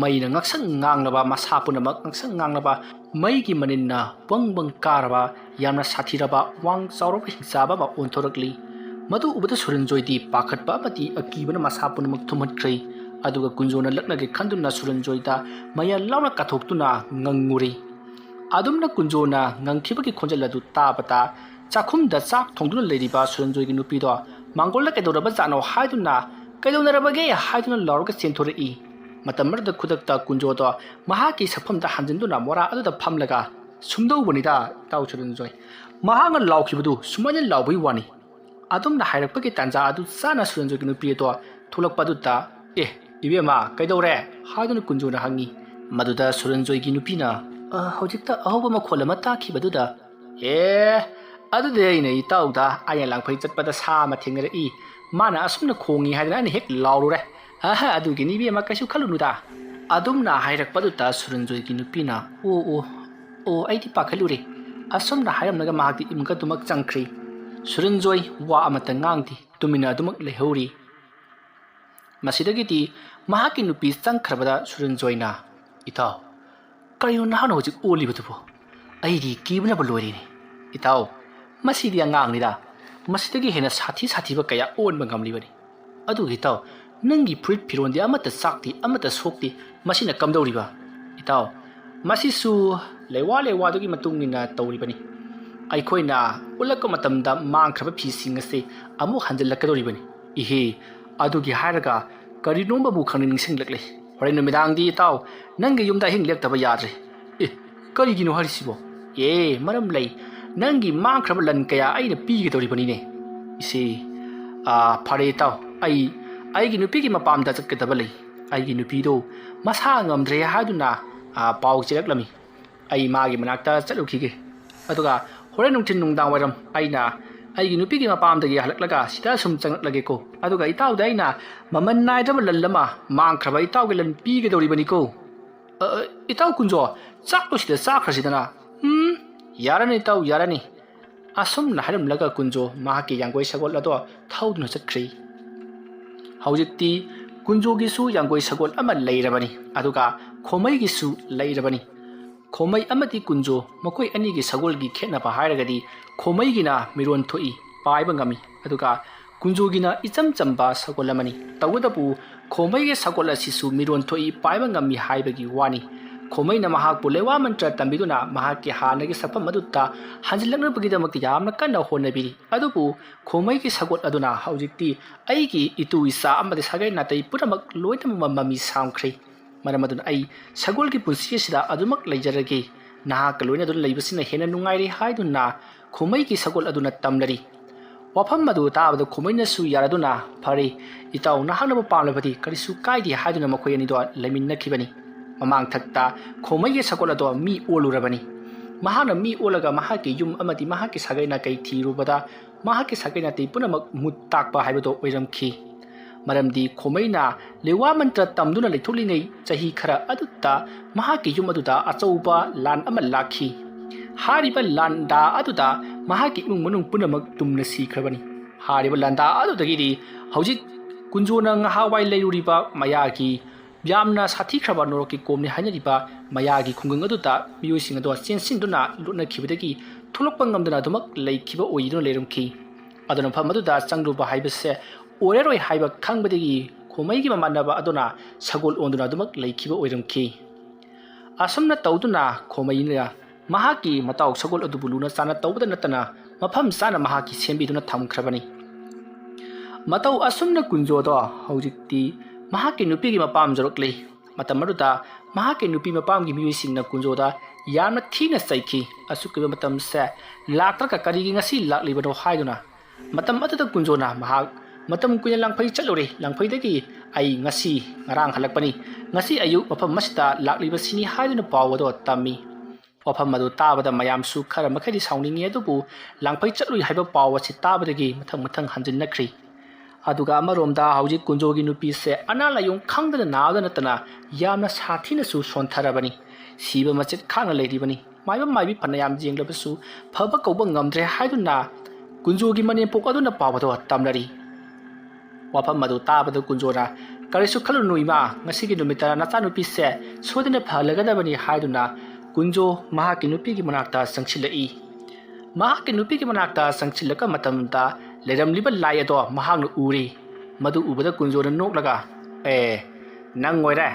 ꯃꯩꯅ ꯉꯥꯡꯁꯪ ꯉꯥꯡꯂꯕ ꯃꯁꯥ ꯄꯨꯝꯅꯃꯛ ꯉꯥꯡꯁꯪ ꯉꯥꯡꯂꯕ ꯃꯩꯒꯤ ꯃꯅꯤꯟꯅ ꯕꯪ ꯀꯥꯔꯕ ꯌꯥꯝꯅ ꯁꯥꯊꯤꯔꯕ ꯋꯥꯡ ꯆꯥꯎꯔꯕ ꯍꯤꯡꯆꯥꯕ ꯑꯃ ꯑꯣꯟꯊꯣꯔꯛꯂꯤ ꯃꯗꯨ ꯎꯕꯗ ꯁꯨꯔꯟꯖꯣꯏꯗꯤ ꯄꯥꯈꯠꯄ ꯑꯃꯗꯤ ꯑꯀꯤꯕꯅ ꯃꯁꯥ ꯄꯨꯝꯅꯃꯛ ꯊꯨꯝꯍꯠꯈ꯭ꯔꯦ ꯑꯗꯨꯒ ꯀꯨꯟꯖꯣꯅ ꯂꯛꯅꯒꯦ ꯈꯟꯗꯨꯅ ꯁꯨꯔꯟꯖꯣꯏꯗ ꯃꯌꯥ ꯂꯥꯎꯅ ꯀꯥꯊꯣꯛꯇꯨꯅ ꯉꯪꯉꯨꯔꯤ ꯑꯗꯨꯝꯅ ꯀꯨꯟꯖꯣꯅ ꯉꯪꯈꯤꯕꯒꯤ ꯈꯣꯟꯖꯦꯜ ꯑꯗꯨ ꯇꯥꯕꯗ ꯆꯥꯛꯈꯨꯝꯗ ꯆꯥꯛ ꯊꯣꯡꯗꯨꯅ ꯂꯩꯔꯤꯕ ꯁꯨꯔꯟꯖꯣꯏꯒꯤ ꯅꯨꯄꯤꯗꯣ ꯃꯥꯡꯒꯣꯜꯗ ꯀꯩꯗꯧꯔꯕꯖꯥꯠꯅꯣ ꯍꯥꯏꯗꯨꯅ ꯀꯩꯗꯧꯅꯔꯕꯒꯦ ꯍꯥꯏꯗꯨꯅ ꯂꯥꯎꯔꯒ ꯆꯦꯟꯊꯣꯔꯛꯏ ꯃꯇꯝ ꯑꯗꯨꯗ ꯈꯨꯗꯛꯇ ꯀꯨꯟꯖꯣꯗꯣ ꯃꯍꯥꯛꯀꯤ ꯁꯛꯐꯝꯗ ꯍꯟꯖꯤꯟꯗꯨꯅ ꯃꯣꯔꯥ ꯑꯗꯨꯗ ꯐꯝꯂꯒ ꯁꯨꯝꯗꯧꯕꯅꯤꯗ ꯏꯇꯥꯎ ꯁꯨꯔꯟꯖꯣꯏ ꯃꯍꯥꯛꯅ ꯂꯥꯎꯈꯤꯕꯗꯨ ꯁꯨꯃꯥꯏꯅ ꯂꯥꯎꯕꯒꯤ ꯋꯥꯅꯤ ꯑꯗꯨꯝꯅ ꯍꯥꯏꯔꯛꯄꯒꯤ ꯇꯥꯟꯖꯥ ꯑꯗꯨ ꯆꯥꯅ ꯁꯨꯔꯟꯖꯣꯏꯒꯤ ꯅꯨꯄꯤ ꯑꯗꯣ ꯊꯣꯛꯂꯛꯄ ꯑꯗꯨꯗ ꯏꯕꯦꯝꯃ ꯀꯩꯗꯧꯔꯦ ꯍꯥꯏꯗꯨꯅ ꯀꯨꯟꯖꯣꯅ ꯍꯪꯉꯤ ꯃꯗꯨꯗ ꯁꯨꯔꯟꯖꯣꯏꯒꯤ ꯅꯨꯄꯤꯅ ꯍꯧꯖꯤꯛꯇ ꯑꯍꯧꯕ ꯃꯈꯣꯜ ꯑꯃ ꯇꯥꯈꯤꯕꯗꯨꯗ ꯑꯗꯨꯗꯤ ꯑꯩꯅ ꯏꯇꯥꯎꯗ ꯑꯩꯅ ꯂꯥꯡꯐꯩ ꯆꯠꯄꯗ ꯁꯥ ꯑꯃ ꯊꯦꯡꯅꯔꯛꯏ ꯃꯥꯅ ꯑꯁꯨꯝꯅ ꯈꯣꯡꯉꯤ ꯍꯥꯏꯗꯅ ꯑꯩꯅ ꯍꯦꯛ ꯂꯥꯎꯔꯨꯔꯦ ꯑꯗꯨꯒꯤꯅꯤ ꯏꯕꯦꯝꯃ ꯀꯩꯁꯨ ꯈꯜꯂꯨꯅꯨꯗ ꯑꯗꯨꯝꯅ ꯍꯥꯏꯔꯛꯄꯗꯨꯗ ꯁꯨꯔꯟꯖꯣꯏꯒꯤ ꯅꯨꯄꯤꯅ ꯑꯩꯗꯤ ꯄꯥꯈꯠꯂꯨꯔꯦ ꯑꯁꯨꯝꯅ ꯍꯥꯏꯔꯝꯂꯒ ꯃꯍꯥꯛꯇꯤ ꯏꯃꯨꯡꯗꯨꯃꯛ ꯆꯪꯈ꯭ꯔꯤ ꯁꯨꯔꯟꯖꯣꯏ ꯋꯥ ꯑꯃꯠꯇ ꯉꯥꯡꯗꯦ ꯇꯨꯃꯤꯟꯅ ꯑꯗꯨꯃꯛ ꯂꯩꯍꯧꯔꯤ ꯃꯁꯤꯗꯒꯤꯗꯤ ꯃꯍꯥꯛꯀꯤ ꯅꯨꯄꯤ ꯆꯪꯈ꯭ꯔꯕꯗ ꯁꯨꯔꯟꯖꯣꯏꯅ ꯏꯇꯥꯎ ꯀꯔꯤꯅꯣ ꯅꯍꯥꯛꯅ ꯍꯧꯖꯤꯛ ꯑꯣꯜꯂꯤꯕꯗꯨꯕꯨ ꯑꯩꯗꯤ ꯀꯤꯕꯅꯕ ꯂꯣꯏꯔꯤꯅꯤ ꯏꯇꯥꯎ ꯃꯁꯤꯗꯤ ꯑꯉꯥꯡꯅꯤꯗ ꯃꯁꯤꯗꯒꯤ ꯍꯦꯟꯅ ꯁꯥꯊꯤꯕ ꯀꯌꯥ ꯑꯣꯟꯕ ꯉꯝꯂꯤꯕꯅꯤ ꯑꯗꯨꯒ ꯏꯇꯥꯎ ꯅꯪꯒꯤ ꯐꯨꯔꯤꯠ ꯐꯤꯔꯣꯟꯗꯤ ꯑꯃꯠꯇ ꯆꯥꯛꯇꯦ ꯑꯃꯠꯇ ꯁꯣꯛꯇꯦ ꯃꯁꯤꯅ ꯀꯝꯗꯧꯔꯤꯕ ꯏꯇꯥꯎ ꯃꯁꯤꯁꯨ ꯂꯩꯋꯥꯗꯨꯒꯤ ꯃꯇꯨꯡ ꯏꯟꯅ ꯇꯧꯔꯤꯕꯅꯤ ꯑꯩꯈꯣꯏꯅ ꯎꯠꯂꯛꯄ ꯃꯇꯝꯗ ꯃꯥꯡꯈ꯭ꯔꯕ ꯐꯤꯁꯤꯡ ꯑꯁꯤ ꯑꯃꯨꯛ ꯍꯟꯖꯤꯜꯂꯛꯀꯗꯧꯔꯤꯕꯅꯤ ꯑꯗꯨꯒꯤ ꯍꯥꯏꯔꯒ ꯀꯔꯤꯅꯣꯝꯕꯕꯨ ꯈꯪꯅꯤꯡ ꯅꯤꯡꯁꯤꯡꯂꯛꯂꯦ ꯍꯣꯔꯦꯟ ꯅꯨꯃꯤꯗꯥꯡꯗꯤ ꯏꯇꯥꯎ ꯅꯪꯒꯤ ꯌꯨꯝꯗ ꯑꯍꯤꯡ ꯂꯦꯛꯇꯕ ꯌꯥꯗ꯭ꯔꯦ ꯀꯔꯤꯒꯤꯅꯣ ꯍꯥꯏꯔꯤꯁꯤꯕꯣ ꯃꯔꯝ ꯂꯩ ꯅꯪꯒꯤ ꯃꯥꯡꯈ꯭ꯔꯕ ꯂꯟ ꯀꯌా ꯑꯩꯅ ꯄꯤꯒꯗꯧꯔꯤꯕꯅꯤꯅꯦ ꯏꯆꯦ ꯐꯔꯦ ꯏꯇꯥꯎ ꯑꯩꯒꯤ ꯅꯨꯄꯤꯒꯤ ꯃꯄꯥꯝꯗ ꯆꯠꯀꯗꯕ ꯂꯩ ꯑꯩꯒꯤ ꯅꯨꯄꯤꯗꯣ ꯃꯁꯥ ꯉꯝꯗ꯭ꯔꯦ ꯍꯥꯏꯗꯨꯅ ꯄꯥꯎ ꯆꯦꯔꯛꯂꯝꯃꯤ ꯑꯩ ꯃꯥꯒꯤ ꯃꯅꯥꯛꯇ ꯆꯠꯂꯨꯈꯤꯒꯦ ꯑꯗꯨꯒ ꯍꯣꯔꯦꯟ ꯅꯨꯡꯊꯤꯟ ꯅꯨꯡꯗꯥꯡ ꯋꯥꯏꯔꯝ ꯑꯩꯅ ꯑꯩꯒꯤ ꯅꯨꯄꯤꯒꯤ ꯃꯄꯥꯝꯗꯒꯤ ꯍꯜꯂꯛꯂꯒ ꯁꯤꯗ ꯁꯨꯝ ꯆꯪꯂꯛꯂꯒꯦꯀꯣ ꯑꯗꯨꯒ ꯏꯇꯥꯎꯗ ꯑꯩꯅ ꯃꯃꯜ ナꯏꯗ꯭ꯔꯕ ꯂꯟ ꯑꯃ ꯃꯥꯡꯈ꯭ꯔꯕ ꯏꯇꯥꯎꯒꯤ ꯂꯟ ꯄꯤꯒꯗꯧꯔꯤꯕꯅꯤꯀꯣ ꯏꯇꯥꯎ ꯀꯨꯟꯖꯣ ꯆꯥꯛꯇꯣ ꯁꯤꯗ ꯆꯥꯈ꯭ꯔꯁꯤꯗꯅ ꯌꯥꯔꯅꯤ ꯏꯇꯥꯎ ꯌꯥꯔꯅꯤ ꯑꯁꯨꯝꯅ ꯍꯥꯏꯔꯝꯂꯒ ꯀꯨꯟꯖꯣ ꯃꯍꯥꯛꯀꯤ ꯌꯥꯡꯒꯣꯏ ꯁꯒꯣꯜ ꯑꯗꯣ ꯊꯧꯗꯨꯅ ꯆꯠꯈ꯭ꯔꯤ ꯍꯧꯖꯤꯛꯇꯤ ꯀꯨꯟꯖꯣꯒꯤꯁꯨ ꯌꯥꯡꯒꯣꯏ ꯁꯒꯣꯜ ꯑꯃ ꯂꯩꯔꯕꯅꯤ ꯑꯗꯨꯒ ꯈꯣꯃꯩꯒꯤꯁꯨ ꯂꯩꯔꯕꯅꯤ खोमई अमदी कुंजो मकोई अनीगी सगोलगी खेतनबा हायरगदी खोमईगिना मिरोन थोई पाइबा ngami aduga kunjogina icham chamba sagolamani tawdapu खोमईगे Sagol असिसु मिरोन थोई पाइबा ngami हाइबगी वानी खोमईना महाकपु लेवा मंत्र तंबिदुना महाके हानगे सफम मदुत्ता हंजिलनबगीदमक्ति यामना कन्ना होनबिरी अदुपु खोमईगे सगोल अदुना हौजिक्ति अईगी इतु इसा अमदे सगै नातै पुरमक लोइतम मम्मी सामख्रे मरमदुन आई सगोलगी पुंसिसिदा अदुमक लैजरगे नाहक लोइना दुन लैबसिना हेना नुंगाइरे हाइदुना खोमईगी सगोल अदुना तमलरी वफम मदु ताबद खोमईनसु यारदुना फरे इताउ नाहनब पामलबदी करिसु काइदि हाइदुना मखोय अनिदो लैमिन्नखिबनी ममांग थक्ता खोमईगे सगोल अदो मी ओलुरबनी महाना मी ओलगा महाके युम अमदि महाके सगैना कै थिरुबदा महाके सगैना ते पुनमक मुत ताकपा हाइबदो ओइरमखि मरमदी खोमईना लेवा मंत्र तमदुना लेथुलिङै चही खरा अदुत्ता महाके युम अदुदा अचौबा लान अमा लाखि हारिबा लान्दा अदुदा महाके इमुंग मनुंग पुनमक तुमना सिखरबनी हारिबा लान्दा अदुदगिदि हौजिक कुंजोना ngahawai लेरुरिबा मयागी यामना साथीख्रबा नोरकी कोमनि हाइनरिबा मयागी खुंगंग अदुदा मियोइसिंग अदो चेनसिनदुना लुटनखिबदगी थुलुकपा ngamdana दुमक लैखिबा ओइदुना लेरमखि अदुना फमदुदा चंगरुबा हाइबसे ओरेरोय हाइबा खंगबदगी खोमईगी ममानबा अदुना सगोल ओंदुना दुमक लैखिबा ओइरमखि असमना तौदुना खोमईना महाकी मताउ सगोल अदुबु लुना चाना तौबदा नतना मफम चाना महाकी सेमबिदुना थमख्रबनी मताउ असुमना कुंजोदो हौजिक्ति महाके नुपीगी मपाम जरकले मतमरुदा महाके नुपी मपामगी मियुसिंगना कुंजोदा यामना थीना सैखि असुकबे मतम से लात्रका करिगी ngasi लाक्लिबनो हाइदुना मतम अदुदा कुंजोना महाक मतम कुया लांगफै चलोरे लांगफैदगी आई ngasi ngarang halakpani ngasi ayu mafam masita lakliba sini haiduna pawado tammi वफम मदु ताबदा मयाम सु खर मखैदि साउनिंगे अदुबु लांगफै चलुइ हाइबा पाव असि ताबदगी मथंग मथंग हंजिननख्रि अदुगा अमरोमदा हौजिक कुंजोगी नुपी से अना लायों खंगदना नादना तना यामना साथीना सु सोनथरबनी सीबा मचित खांग लेरिबनी माइबा माइबि फनयाम जेंगलबसु फबा कौबा ngamdre हाइदुना कुंजोगी मने पोकदुना पावदो तमलरी वफम मदु ताबदा कुंजोना करिसु खलुनुइमा ngasiगी नुमिता नचा नुपी से सोदना फलगदबनी हाइदुना कुंजो महाकी नुपीगी मनाक्ता संगसिलई महाकी नुपीगी मनाक्ता संगसिलका मतमदा लेरमलिबा लाई अदो महांगनु उरी मदु उबदा कुंजोना नोकलगा नंग ओइरे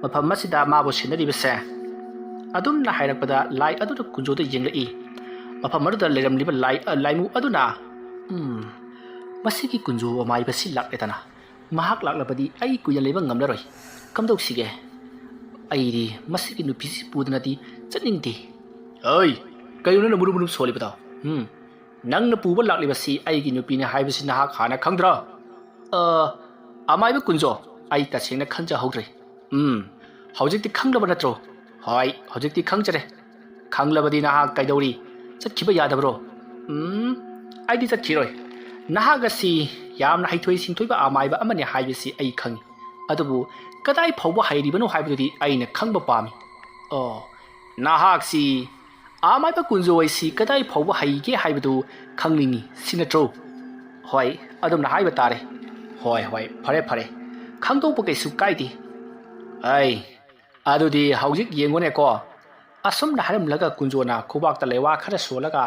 मफम मसिदा माबो सिनरिबसे अदुमना हाइरकपदा लाई अदुदा कुंजोदा येंगलई मफम मरुदा लेरमलिबा लाइमु अदुना मसिगी कुंजो अमाइबसि लाक्लेतना महाक लाक्लबदी आई कुया लेबा ngamlaroi kamdausige airi masiki nupisi pudanati चनिंगती ओय कयुना मुरु मुरु सोली बताओ नंगना पुबा लाक्लिबसी आइगी नुपीने हाइबसी नाहा खाना खंगद्रा अमाइबा कुंजो आई तसेंगना खंजा हौद्रे हौजिकति खंगलबा नत्रो होय हौजिकति खंगजरे खंगलबदी नाहा कैदौरी चखिबा यादबरो आइदि चखिरोय नाहा गसी यामना हाइथोय सिंथोयबा अमाइबा अमने हाइबसी आई खंगी अदुबु कदाई फौबा हाइरिबनो हाइबदुदि आइना खंगबा पामी नाहाक्सी आमाइबा कुंजोइसी कदाई फौबा हाइगे हाइबदु खंगलिंगी सिनत्रो होय अदुमना हाइबा तारे होय होय फरे फरे खंगदोप कैसु काइदि ऐ अदुदि हौजिक येंगोनेको असुमना हारमलगा कुंजोना खुबाक्ता लेवा खरा सोलगा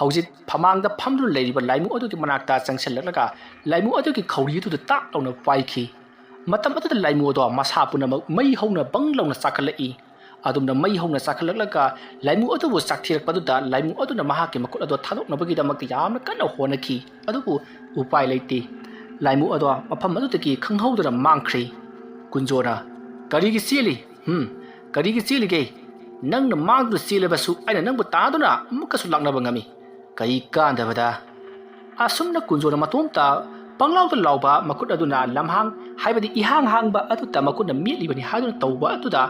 हौजिक फमांगदा फमदु लेरिबा लाइमु अदुदि मनाक्ता चंगसललगा लाइमु अदुगि खौरी अदुदा ताक लौना पाइखि मतम अदुदा लाइमु अदो मसा पुनमक मई हौना बंग लौना चाखलई अदुमना मई हौना चाखललगा लाइमु अदुबु चाखथिरकपदुदा लाइमु अदुना महाके मकुट अदो थादोकनबगिदमक्ति यामना कन्ना होनखि अदुबु उपाय लेते लाइमु अदो मफम अदुदगी खंगहौदना मांख्रि कुंजोना करिगी चेली करिगी चेलिगे नंगना मांगदु चेलबसु आइना नंगबु तादुना मुकसु लांगनबा ngami kai कांदबदा असुमना कुंजोना मतोमता पंगलाउदा लाउबा मकुट अदुना लमहांग हाइबदि इहांग हांगबा अदुता मकुटना मेलिबनि हादुना तौबा अदुदा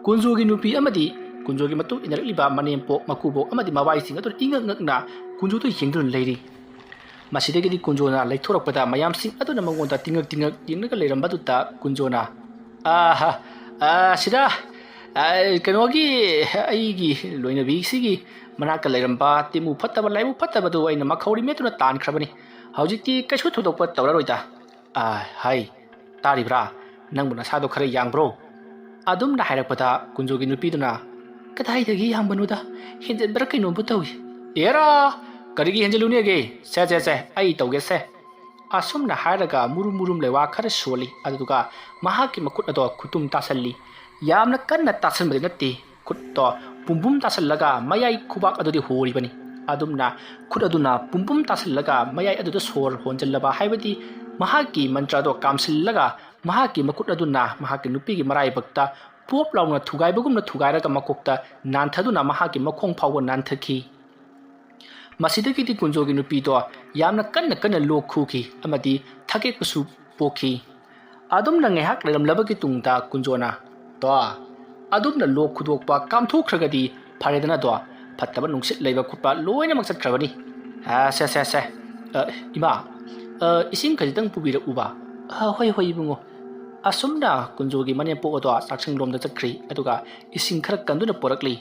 कुंजोगी नुपी अमदि कुंजोगी मतु इनरलिबा मनेमपो मकुबो अमदि मवाइसिंग अदुना इंगंगना कुंजोदो येंगदुन लेरि मसिदगिदि कुंजोना लैथोरकपदा मयामसिंग अदुना मंगोंदा तिंगक तिंगक येंगनगा लेरमबदुता कुंजोना आहा सिदा कनोगी आइगी लोइनबीसिगी मनाका लेरमबा तिमु फत्तबा लाइमु फत्तबदु आइना मखौरि मेतुना तानख्रबनि हौजिकति कैसु थोदोकपा तौररोइदा हाय तारिब्रा नंगबु नसादो खरा यांग्ब्रो अदुमना हाइरकपदा कुंजोगी नुपीदुना ꯀꯗꯥꯏꯗꯒꯤ ꯌꯥꯝꯕꯅꯣꯗ ꯍꯦꯟꯖꯟꯕꯔ ꯀꯩꯅꯣꯝꯕꯨ ꯇꯧꯏ ꯑꯦꯔꯥ ꯀꯔꯤꯒꯤ ꯍꯦꯟꯖꯜꯂꯨꯅꯦꯒꯦ ꯁꯦ ꯑꯩ ꯇꯧꯒꯦꯁꯦ ꯑꯁꯨꯝꯅ ꯍꯥꯏꯔꯒ ꯃꯨꯔꯨꯝ ꯂꯩꯋꯥ ꯈꯔ ꯁꯣꯜꯂꯤ ꯑꯗꯨꯒ ꯃꯍꯥꯛꯀꯤ ꯃꯈꯨꯠ ꯑꯗꯣ ꯈꯨꯇꯨꯝ ꯇꯥꯁꯜꯂꯤ ꯌꯥꯝꯅ ꯀꯟꯅ ꯇꯥꯁꯟꯕꯗꯤ ꯅꯠꯇꯦ ꯈꯨꯠꯇꯣ ꯄꯨꯝꯕꯨꯝ ꯇꯥꯁꯜꯂꯒ ꯃꯌꯥꯏ ꯈꯨꯕꯥꯛ ꯑꯗꯨꯗꯤ ꯍꯣꯔꯤꯕꯅꯤ ꯑꯗꯨꯝꯅ ꯈꯨꯠ ꯑꯗꯨꯅ ꯄꯨꯝꯕꯨꯝ ꯇꯥꯁꯜꯂꯒ ꯃꯌꯥꯏ ꯑꯗꯨꯗ ꯁꯣꯔ ꯍꯣꯟꯖꯜꯂꯕ ꯍꯥꯏꯕꯗꯤ ꯃꯍꯥꯛꯀꯤ ꯃꯟꯇ꯭ꯔꯗꯣ ꯀꯥꯝꯁꯤꯜꯂꯒ ꯃꯍꯥꯛꯀꯤ ꯃꯈꯨꯠ ꯑꯗꯨꯅ ꯃꯍꯥꯛꯀꯤ ꯅꯨꯄꯤꯒꯤ ꯃꯔꯥꯏꯕꯛꯇ ꯄꯣꯞ ꯂꯥꯎꯅ ꯊꯨꯒꯥꯏꯕꯒꯨꯝꯅ ꯊꯨꯒꯥꯏꯔꯒ ꯃꯀꯣꯛꯇ ꯅꯥꯟꯊꯗꯨꯅ ꯃꯍꯥꯛꯀꯤ ꯃꯈꯣꯡ ꯐꯥꯎꯕ ꯅꯥꯟꯊꯈꯤ ꯃꯁꯤꯗꯒꯤꯗꯤ ꯀꯨꯟꯖꯣꯒꯤ ꯅꯨꯄꯤꯗꯣ ꯌꯥꯝꯅ ꯀꯟꯅ ꯂꯣꯛ ꯈꯨꯈꯤ ꯑꯃꯗꯤ ꯊꯒꯦꯛꯄꯁꯨ ꯄꯣꯛꯈꯤ ꯑꯗꯨꯝꯅ ꯉꯥꯏꯍꯥꯛ ꯂꯩꯔꯝꯂꯕꯒꯤ ꯇꯨꯡꯗ ꯀꯨꯟꯖꯣꯅ ꯗꯣ ꯑꯗꯨꯝꯅ ꯂꯣꯛ ꯈꯨꯗꯣꯛꯄ ꯀꯥꯝꯊꯣꯛꯈ꯭ꯔꯒꯗꯤ ꯐꯔꯦꯗꯅ ꯗꯣ ꯐꯠꯇꯕ ꯅꯨꯡꯁꯤꯠ ꯂꯩꯕ ꯈꯣꯠꯄ ꯂꯣꯏꯅꯃꯛ ꯆꯠꯈ꯭ꯔꯕꯅꯤ ꯁꯦ ꯏꯃꯥ ꯏꯁꯤꯡ ꯈꯖꯤꯛꯇꯪ ꯄꯨꯕꯤꯔꯛꯎꯕ ꯍꯣꯏ ꯏꯕꯨꯡꯉꯣ ꯑꯁꯨꯝꯅ ꯀꯨꯟꯖꯣꯒꯤ ꯃꯅꯦꯝꯄꯣꯛ ꯑꯗꯣ ꯆꯥꯛꯁꯪꯂꯣꯝꯗ ꯆꯠꯈ꯭ꯔꯤ ꯑꯗꯨꯒ ꯏꯁꯤꯡ ꯈꯔ ꯀꯟꯗꯨꯅ ꯄꯣꯔꯛꯂꯤ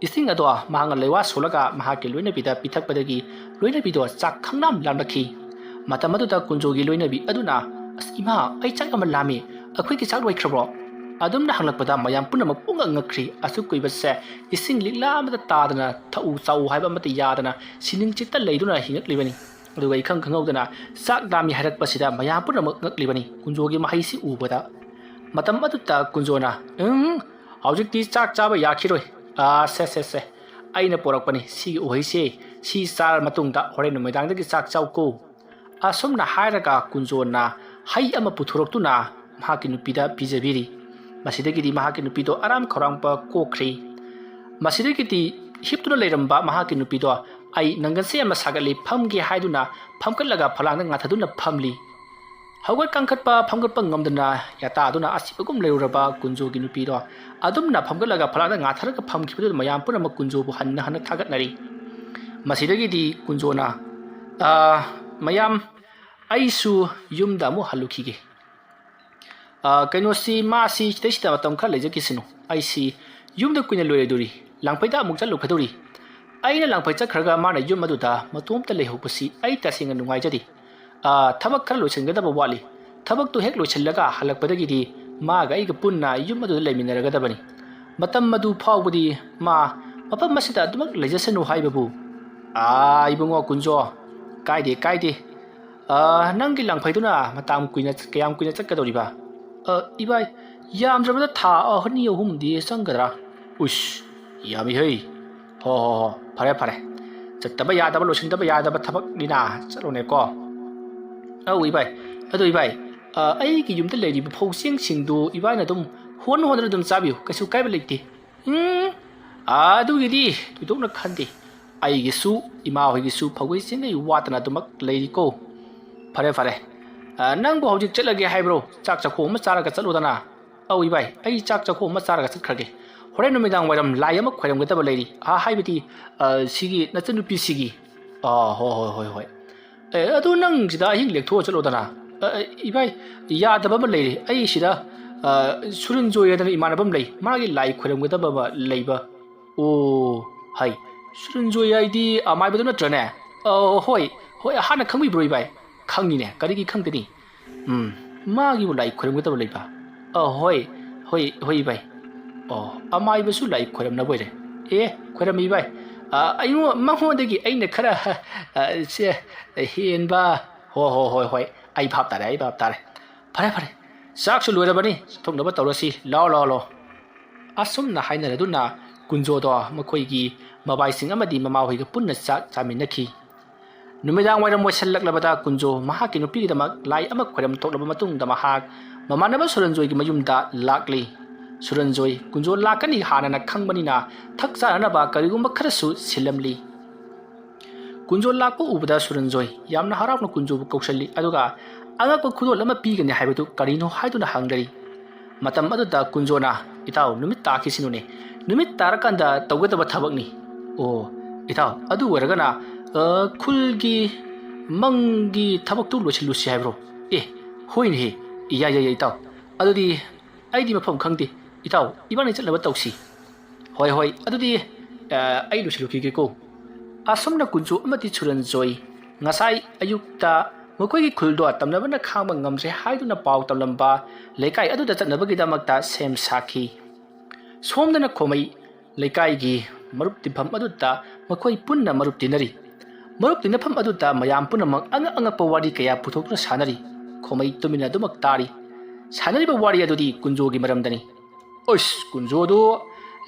ꯏꯁꯤꯡ ꯑꯗꯣ ꯃꯍꯥꯛꯅ ꯂꯩꯋꯥ ꯁꯣꯜꯂꯒ ꯃꯍꯥꯛꯀꯤ ꯂꯣꯏꯅꯕꯤꯗ ꯄꯤꯊꯛꯄꯗꯒꯤ ꯂꯣꯏꯅꯕꯤꯗꯣ ꯆꯥꯛ ꯈꯪꯂꯥꯝ ꯂꯥꯝꯂꯛꯈꯤ ꯃꯇꯝ ꯑꯗꯨꯗ ꯀꯨꯟꯖꯣꯒꯤ ꯂꯣꯏꯅꯕꯤ ꯑꯗꯨꯅ ꯑꯁ ꯏꯃꯥ ꯑꯩ ꯆꯥꯛ ꯑꯃ ꯂꯥꯝꯃꯤ ꯑꯩꯈꯣꯏꯒꯤ ꯆꯥꯛ ꯂꯣꯏꯈ꯭ꯔꯕ꯭ꯔꯣ ꯑꯗꯨꯝꯅ ꯍꯪꯂꯛꯄꯗ ꯃꯌꯥꯝ ꯄꯨꯝꯅꯃꯛ ꯄꯨꯡꯉꯛ ꯉꯛꯈ꯭ꯔꯤ ꯑꯁꯨꯛ ꯀꯨꯏꯕꯁꯦ ꯏꯁꯤꯡ ꯂꯤꯛꯂꯥ ꯑꯃꯗ ꯇꯥꯗꯅ ꯊꯛꯎ ꯆꯥꯎ ꯍꯥꯏꯕ ꯑꯃꯠꯇ ꯌꯥꯗꯅ ꯁꯤꯅꯤꯡ ꯆꯤꯠꯇ ꯂꯩꯗꯨꯅ ꯍꯤꯡꯉꯛꯂꯤꯕꯅꯤ ꯑꯗꯨꯒ ꯏꯈꯪ ꯈꯪꯍꯧꯗꯅ ꯆꯥꯛ ꯂꯥꯝꯃꯤ ꯍꯥꯏꯔꯛꯄꯁꯤꯗ ꯃꯌꯥꯝ ꯄꯨꯝꯅꯃꯛ ꯉꯛꯂꯤꯕꯅꯤ ꯀꯨꯟꯖꯣꯒꯤ ꯃꯍꯩꯁꯤ ꯎꯕꯗ ꯃꯇꯝ ꯑꯗꯨꯗ ꯀꯨꯟꯖꯣꯅ ꯍꯧꯖꯤꯛꯇꯤ ꯆꯥꯛ ꯆꯥꯕ ꯌꯥꯈꯤꯔꯣꯏ ꯁꯦ ꯑꯩꯅ ꯄꯣꯔꯛꯄꯅꯤ ꯁꯤꯒꯤ ꯎꯍꯩꯁꯦ ꯁꯤ ꯆꯥꯔ ꯃꯇꯨꯡꯗ ꯍꯣꯔꯦꯟ ꯅꯨꯃꯤꯗꯥꯡꯗꯒꯤ ꯆꯥꯛ ꯆꯥꯎꯀꯣ ꯑꯁꯨꯝꯅ ꯍꯥꯏꯔꯒ ꯀꯨꯟꯖꯣꯅ ꯍꯩ ꯑꯃ ꯄꯨꯊꯣꯔꯛꯇꯨꯅ ꯃꯍꯥꯛꯀꯤ ꯅꯨꯄꯤꯗ ꯄꯤꯖꯕꯤꯔꯤ ꯃꯁꯤꯗꯒꯤꯗꯤ ꯃꯍꯥꯛꯀꯤ ꯅꯨꯄꯤꯗꯣ ꯑꯔꯥꯝ ꯈꯧꯔꯥꯡꯕ ꯀꯣꯛꯈ꯭ꯔꯤ ꯃꯁꯤꯗꯒꯤꯗꯤ ꯍꯤꯞꯇꯨꯅ ꯂꯩꯔꯝꯕ ꯃꯍꯥꯛꯀꯤ ꯅꯨꯄꯤꯗꯣ ꯑꯩ ꯅꯪꯒꯟꯁꯦ ꯑꯃ ꯁꯥꯒꯠꯂꯤ ꯐꯝꯒꯦ ꯍꯥꯏꯗꯨꯅ ꯐꯝꯀꯠꯂꯒ ꯐꯂꯥꯡꯗ ꯉꯥꯊꯗꯨꯅ ꯐꯝꯂꯤ ꯍꯧꯒꯠ ꯀꯥꯡꯈꯠꯄ ꯐꯝꯒꯠꯄ ꯉꯝꯗꯅ ꯌꯥꯇꯥꯗꯨꯅ ꯑꯁꯤꯕꯒꯨꯝ ꯂꯩꯔꯨꯔꯕ ꯀꯨꯟꯖꯣꯒꯤ ꯅꯨꯄꯤꯗꯣ ꯑꯗꯨꯝꯅ ꯐꯝꯒꯠꯂꯒ ꯐꯂꯥꯡꯗ ꯉꯥꯊꯔꯒ ꯐꯝꯈꯤꯕꯗꯨꯗ ꯃꯌꯥꯝ ꯄꯨꯝꯅꯃꯛ ꯀꯨꯟꯖꯣꯕꯨ ꯍꯟꯅ ꯊꯥꯒꯠꯅꯔꯤ ꯃꯁꯤꯗꯒꯤꯗꯤ ꯀꯨꯟꯖꯣꯅ ꯃꯌꯥꯝ ꯑꯩꯁꯨ ꯌꯨꯝꯗ ꯑꯃꯨꯛ ꯍꯜꯂꯨꯈꯤꯒꯦ ꯀꯩꯅꯣꯁꯤ ꯃꯥꯁꯤ ꯁꯤꯗꯩꯁꯤꯗ ꯃꯇꯝ ꯈꯔ ꯂꯩꯖꯈꯤꯁꯅꯨ ꯑꯩꯁꯤ ꯌꯨꯝꯗ ꯀꯨꯏꯅ ꯂꯣꯏꯔꯣꯏꯗꯣꯔꯤ ꯂꯥꯡꯐꯩꯗ ꯑꯃꯨꯛ ꯆꯠꯂꯨꯒꯗꯧꯔꯤ ꯑꯩꯅ ꯂꯥꯡꯐꯩ ꯆꯠꯈ꯭ꯔꯒ ꯃꯥꯅ ꯌꯨꯝ ꯑꯗꯨꯗ ꯃꯇꯣꯝꯇ ꯂꯩꯍꯧꯕꯁꯤ ꯑꯩ ꯇꯁꯦꯡꯅ ꯅꯨꯡꯉꯥꯏꯖꯗꯦ ꯊꯕꯛ ꯈꯔ ꯂꯣꯏꯁꯤꯟꯒꯗꯕ ꯋꯥꯠꯂꯤ ꯊꯕꯛꯇꯨ ꯍꯦꯛ ꯂꯣꯏꯁꯤꯜꯂꯒ ꯍꯜꯂꯛꯄꯗꯒꯤꯗꯤ ꯃꯥꯒ ꯑꯩꯒ ꯄꯨꯟꯅ ꯌꯨꯝ ꯑꯗꯨꯗ ꯂꯩꯃꯤꯟꯅꯔꯒꯗꯕꯅꯤ ꯃꯇꯝ ꯑꯗꯨ ꯐꯥꯎꯕꯗꯤ ꯃꯥ ꯃꯐꯝ ꯑꯁꯤꯗ ꯑꯗꯨꯃꯛ ꯂꯩꯖꯁꯅꯨ ꯍꯥꯏꯕꯕꯨ ꯏꯕꯨꯡꯉꯣ ꯀꯨꯟꯖꯣ ꯀꯥꯏꯗꯦ ꯅꯪꯒꯤ ꯂꯥꯡꯐꯩꯗꯨꯅ ꯀꯌꯥꯝ ꯀꯨꯏꯅ ꯆꯠꯀꯗꯧꯔꯤꯕ 이발 ꯌꯥꯝꯗ꯭ꯔꯕꯗ ꯊꯥ 2-3ꯗꯤ ꯆꯪꯒꯗ꯭ꯔꯥ 우씨 ꯌꯥꯝꯃꯤꯍꯩ ꯍꯣ ꯐꯔꯦ ꯆꯠꯇꯕ ꯌꯥꯗꯕ ꯂꯣꯏꯁꯤꯟꯗꯕ ꯌꯥꯗꯕ ꯊꯕꯛꯅꯤꯅ ꯆꯠꯂꯣꯅꯦꯀꯣ 이발 ꯑꯗꯣ 이발 ꯑꯩꯒꯤ ꯌꯨꯝꯗ ꯂꯩꯔꯤꯕ ꯐꯧ ꯆꯦꯡꯁꯤꯡꯗꯨ 이발ꯅ ꯑꯗꯨꯝ ꯍꯣꯟꯗꯅ ꯑꯗꯨꯝ ꯆꯥꯕꯤꯌꯨ ꯀꯩꯁꯨ ꯀꯥꯏꯕ ꯂꯩꯇꯦ ꯑꯗꯨꯒꯤꯗꯤ ꯊꯣꯏꯗꯣꯛꯅ ꯈꯟꯗꯦ ꯑꯩꯒꯤꯁꯨ ꯏꯃꯥ ꯍꯣꯏꯒꯤꯁꯨ ꯐꯧꯒꯩ ꯆꯦꯡꯒꯩ ꯋꯥꯠꯇꯅ ꯑꯗꯨꯃꯛ ꯂꯩꯔꯤꯀꯣ ꯐꯔꯦ ꯅꯪꯕꯨ ꯍꯧꯖꯤꯛ ꯆꯠꯂꯒꯦ ꯍꯥꯏꯕ꯭ꯔꯣ ꯆꯥꯛ ꯆꯥꯈꯣ ꯑꯃ ꯆꯥꯔꯒ ꯆꯠꯂꯣꯗꯅ 이발 ꯑꯩ ꯆꯥꯛ ꯆꯥꯈꯣ ꯑꯃ ꯆꯥꯔꯒ ꯆꯠꯈ꯭ꯔꯒꯦ ꯍꯣꯔꯦꯟ ꯅꯨꯃꯤꯗꯥꯡ ꯋꯥꯏꯔꯝ ꯂꯥꯏ ꯑꯃ ꯈꯣꯏꯔꯝꯒꯗꯕ ꯂꯩꯔꯤ ꯍꯥꯏꯕꯗꯤ ꯁꯤꯒꯤ ꯅꯆꯟꯅꯨꯄꯤꯁꯤꯒꯤ ꯍꯣꯏ ꯑꯗꯨ ꯅꯪ ꯁꯤꯗ ꯑꯍꯤꯡ ꯂꯦꯛꯊꯣꯛꯑ ꯆꯠꯂꯣꯗꯅ 이발 ꯌꯥꯗꯕ ꯑꯃ ꯂꯩꯔꯤ ꯑꯩ ꯁꯤꯗ ꯁꯨꯔꯟꯖꯣꯏ ꯍꯥꯏꯗꯅ ꯏꯃꯥꯟꯅꯕ ꯑꯃ ꯂꯩ ꯃꯥꯒꯤ ꯂꯥꯏ ꯈꯣꯏꯔꯝꯒꯗꯕ ꯑꯃ ꯂꯩꯕ ꯍꯥꯏ ꯁꯨꯔꯟꯖꯣꯏ ꯍꯥꯏꯗꯤ ꯑꯃꯥꯏꯕꯗꯨ ꯅꯠꯇ꯭ꯔꯅꯦ ꯍꯣꯏ ꯍꯥꯟꯅ ꯈꯪꯕꯤꯕ꯭ꯔꯣ 이발 ꯈꯪꯅꯤꯅꯦ ꯀꯔꯤꯒꯤ ꯈꯪꯗꯅꯤ 마기부 라이 고름ꯒꯗꯕ ꯂꯩꯕ ꯍꯣꯏ ꯚꯥꯏ ꯑꯃꯥꯏꯕꯁꯨ ꯂꯥꯏ ꯈꯣꯏꯔꯝꯅ ꯕꯣꯏꯔꯦ ꯈꯣꯏꯔꯝꯃꯤ ꯚꯥꯏ ꯃꯉꯣꯟꯗꯒꯤ ꯑꯩꯅ ꯈꯔ ꯍꯦꯟꯕ ꯍꯣꯏ ꯑꯩ ꯚꯥꯞ ꯇꯥꯔꯦ ꯐꯔꯦ ꯆꯥꯛꯁꯨ ꯂꯣꯏꯔꯕꯅꯤ ꯊꯣꯛꯅꯕ ꯇꯧꯔꯁꯤ ꯂꯥꯎ ꯑꯁꯨꯝꯅ ꯍꯥꯏꯅꯔꯗꯨꯅ ꯀꯨꯟꯖꯣꯗꯣ ꯃꯈꯣꯏꯒꯤ ꯃꯕꯥꯏꯁꯤꯡ ꯑꯃꯗꯤ ꯃꯃꯥꯍꯣꯏꯒ ꯄꯨꯟꯅ ꯆꯥꯛ ꯆꯥꯃꯤꯟꯅꯈꯤ ꯅꯨꯃꯤꯗꯥꯡ ꯋꯥꯏꯔꯝ ꯑꯣꯏꯁꯜꯂꯛꯂꯕꯗ ꯀꯨꯟꯖꯣ ꯃꯍꯥꯛꯀꯤ ꯅꯨꯄꯤꯒꯤꯗꯃꯛ ꯂꯥꯏ ꯑꯃ ꯈꯣꯏꯔꯝ ꯊꯣꯛꯂꯕ ꯃꯇꯨꯡꯗ ꯃꯍꯥꯛ ꯃꯃꯥꯟꯅꯕ ꯁꯨꯔꯟꯖꯣꯏꯒꯤ ꯃꯌꯨꯝꯗ ꯂꯥꯛꯂꯤ ꯁꯨꯔꯟꯖꯣꯏ ꯀꯨꯟꯖꯣ ꯂꯥꯛꯀꯅꯤ ꯍꯥꯟꯅꯅ ꯈꯪꯕꯅꯤꯅ ꯊꯛ ꯆꯥꯅꯅꯕ ꯀꯔꯤꯒꯨꯝꯕ ꯈꯔꯁꯨ ꯁꯤꯜꯂꯝꯂꯤ ꯀꯨꯟꯖꯣ ꯂꯥꯛꯄ ꯎꯕꯗ ꯁꯨꯔꯟꯖꯣꯏ ꯌꯥꯝꯅ ꯍꯔꯥꯎꯅ ꯀꯨꯟꯖꯣꯕꯨ ꯀꯧꯁꯜꯂꯤ ꯑꯗꯨꯒ ꯑꯉꯛꯄ ꯈꯨꯗꯣꯜ ꯑꯃ ꯄꯤꯒꯅꯤ ꯍꯥꯏꯕꯗꯨ ꯀꯔꯤꯅꯣ ꯍꯥꯏꯗꯨꯅ ꯍꯪꯂꯔꯤ ꯃꯇꯝ ꯑꯗꯨꯗ ꯀꯨꯟꯖꯣꯅ ꯏꯇꯥꯎ ꯅꯨꯃꯤꯠ ꯇꯥꯈꯤꯁꯤꯅꯨꯅꯦ ꯅꯨꯃꯤꯠ ꯇꯥꯔꯀꯥꯟꯗ ꯇꯧꯒꯗꯕ ꯊꯕꯛꯅꯤ ꯏꯇꯥꯎ ꯑꯗꯨ ꯑꯣꯏꯔꯒꯅ ꯈꯨꯜꯒꯤ ꯃꯪꯒꯤ ꯊꯕꯛꯇꯨ ꯂꯣꯏꯁꯤꯜꯂꯨꯁꯤ ꯍꯥꯏꯕ꯭ꯔꯣ ꯍꯣꯏꯅꯦ ꯌꯥꯏ ꯏꯇꯥꯎ ꯑꯗꯨꯗꯤ ꯑꯩꯗꯤ ꯃꯐꯝ ꯈꯪꯗꯦ ꯏꯇꯥꯎ 이번에 ꯆꯠꯅꯕ ꯇꯧꯁꯤ ꯍꯣꯏ ꯑꯗꯨꯗꯤ ꯑꯩ ꯂꯣꯏꯁꯤꯜꯂꯨꯈꯤꯒꯦꯀꯣ ꯑꯁꯨꯝꯅ ꯀꯨꯟꯖꯣ ꯑꯃꯗꯤ ꯁꯨꯔꯟꯖꯣꯏ ꯉꯁꯥꯏ ꯑꯌꯨꯛꯇ ꯃꯈꯣꯏꯒꯤ ꯈꯨꯜꯗꯣ ꯇꯝꯅꯕꯅ ꯈꯥꯡꯕ ꯉꯝꯗ꯭ꯔꯦ ꯍꯥꯏꯗꯨꯅ ꯄꯥꯎ ꯇꯝꯂꯝꯕ ꯂꯩꯀꯥꯏ ꯑꯗꯨꯗ ꯆꯠꯅꯕꯒꯤꯗꯃꯛꯇ ꯁꯦꯝ ꯁꯥꯈꯤ ꯁꯣꯝꯗꯅ ꯈꯣꯃꯩ ꯂꯩꯀꯥꯏꯒꯤ ꯃꯔꯨꯞ ꯇꯤꯟꯐꯝ ꯑꯗꯨꯗ ꯃꯈꯣꯏ ꯄꯨꯟꯅ ꯃꯔꯨꯞ ꯇꯤꯟꯅꯔꯤ ꯃꯔꯨꯞ ꯇꯤꯟꯅꯐꯝ ꯑꯗꯨꯗ ꯃꯌꯥꯝ ꯄꯨꯝꯅꯃꯛ ꯑꯉꯛꯄ ꯋꯥꯔꯤ ꯀꯌꯥ ꯄꯨꯊꯣꯛꯇꯨꯅ ꯁꯥꯟꯅꯔꯤ ꯈꯣꯃꯩ ꯇꯨꯃꯤꯟꯅ ꯑꯗꯨꯃꯛ ꯇꯥꯔꯤ ꯁꯥꯟꯅꯔꯤꯕ ꯋꯥꯔꯤ ꯑꯗꯨꯗꯤ ꯀꯨꯟꯖꯣꯒꯤ ꯃꯔꯝꯗꯅꯤ ꯑꯁ ꯀꯨꯟꯖꯣꯗꯨ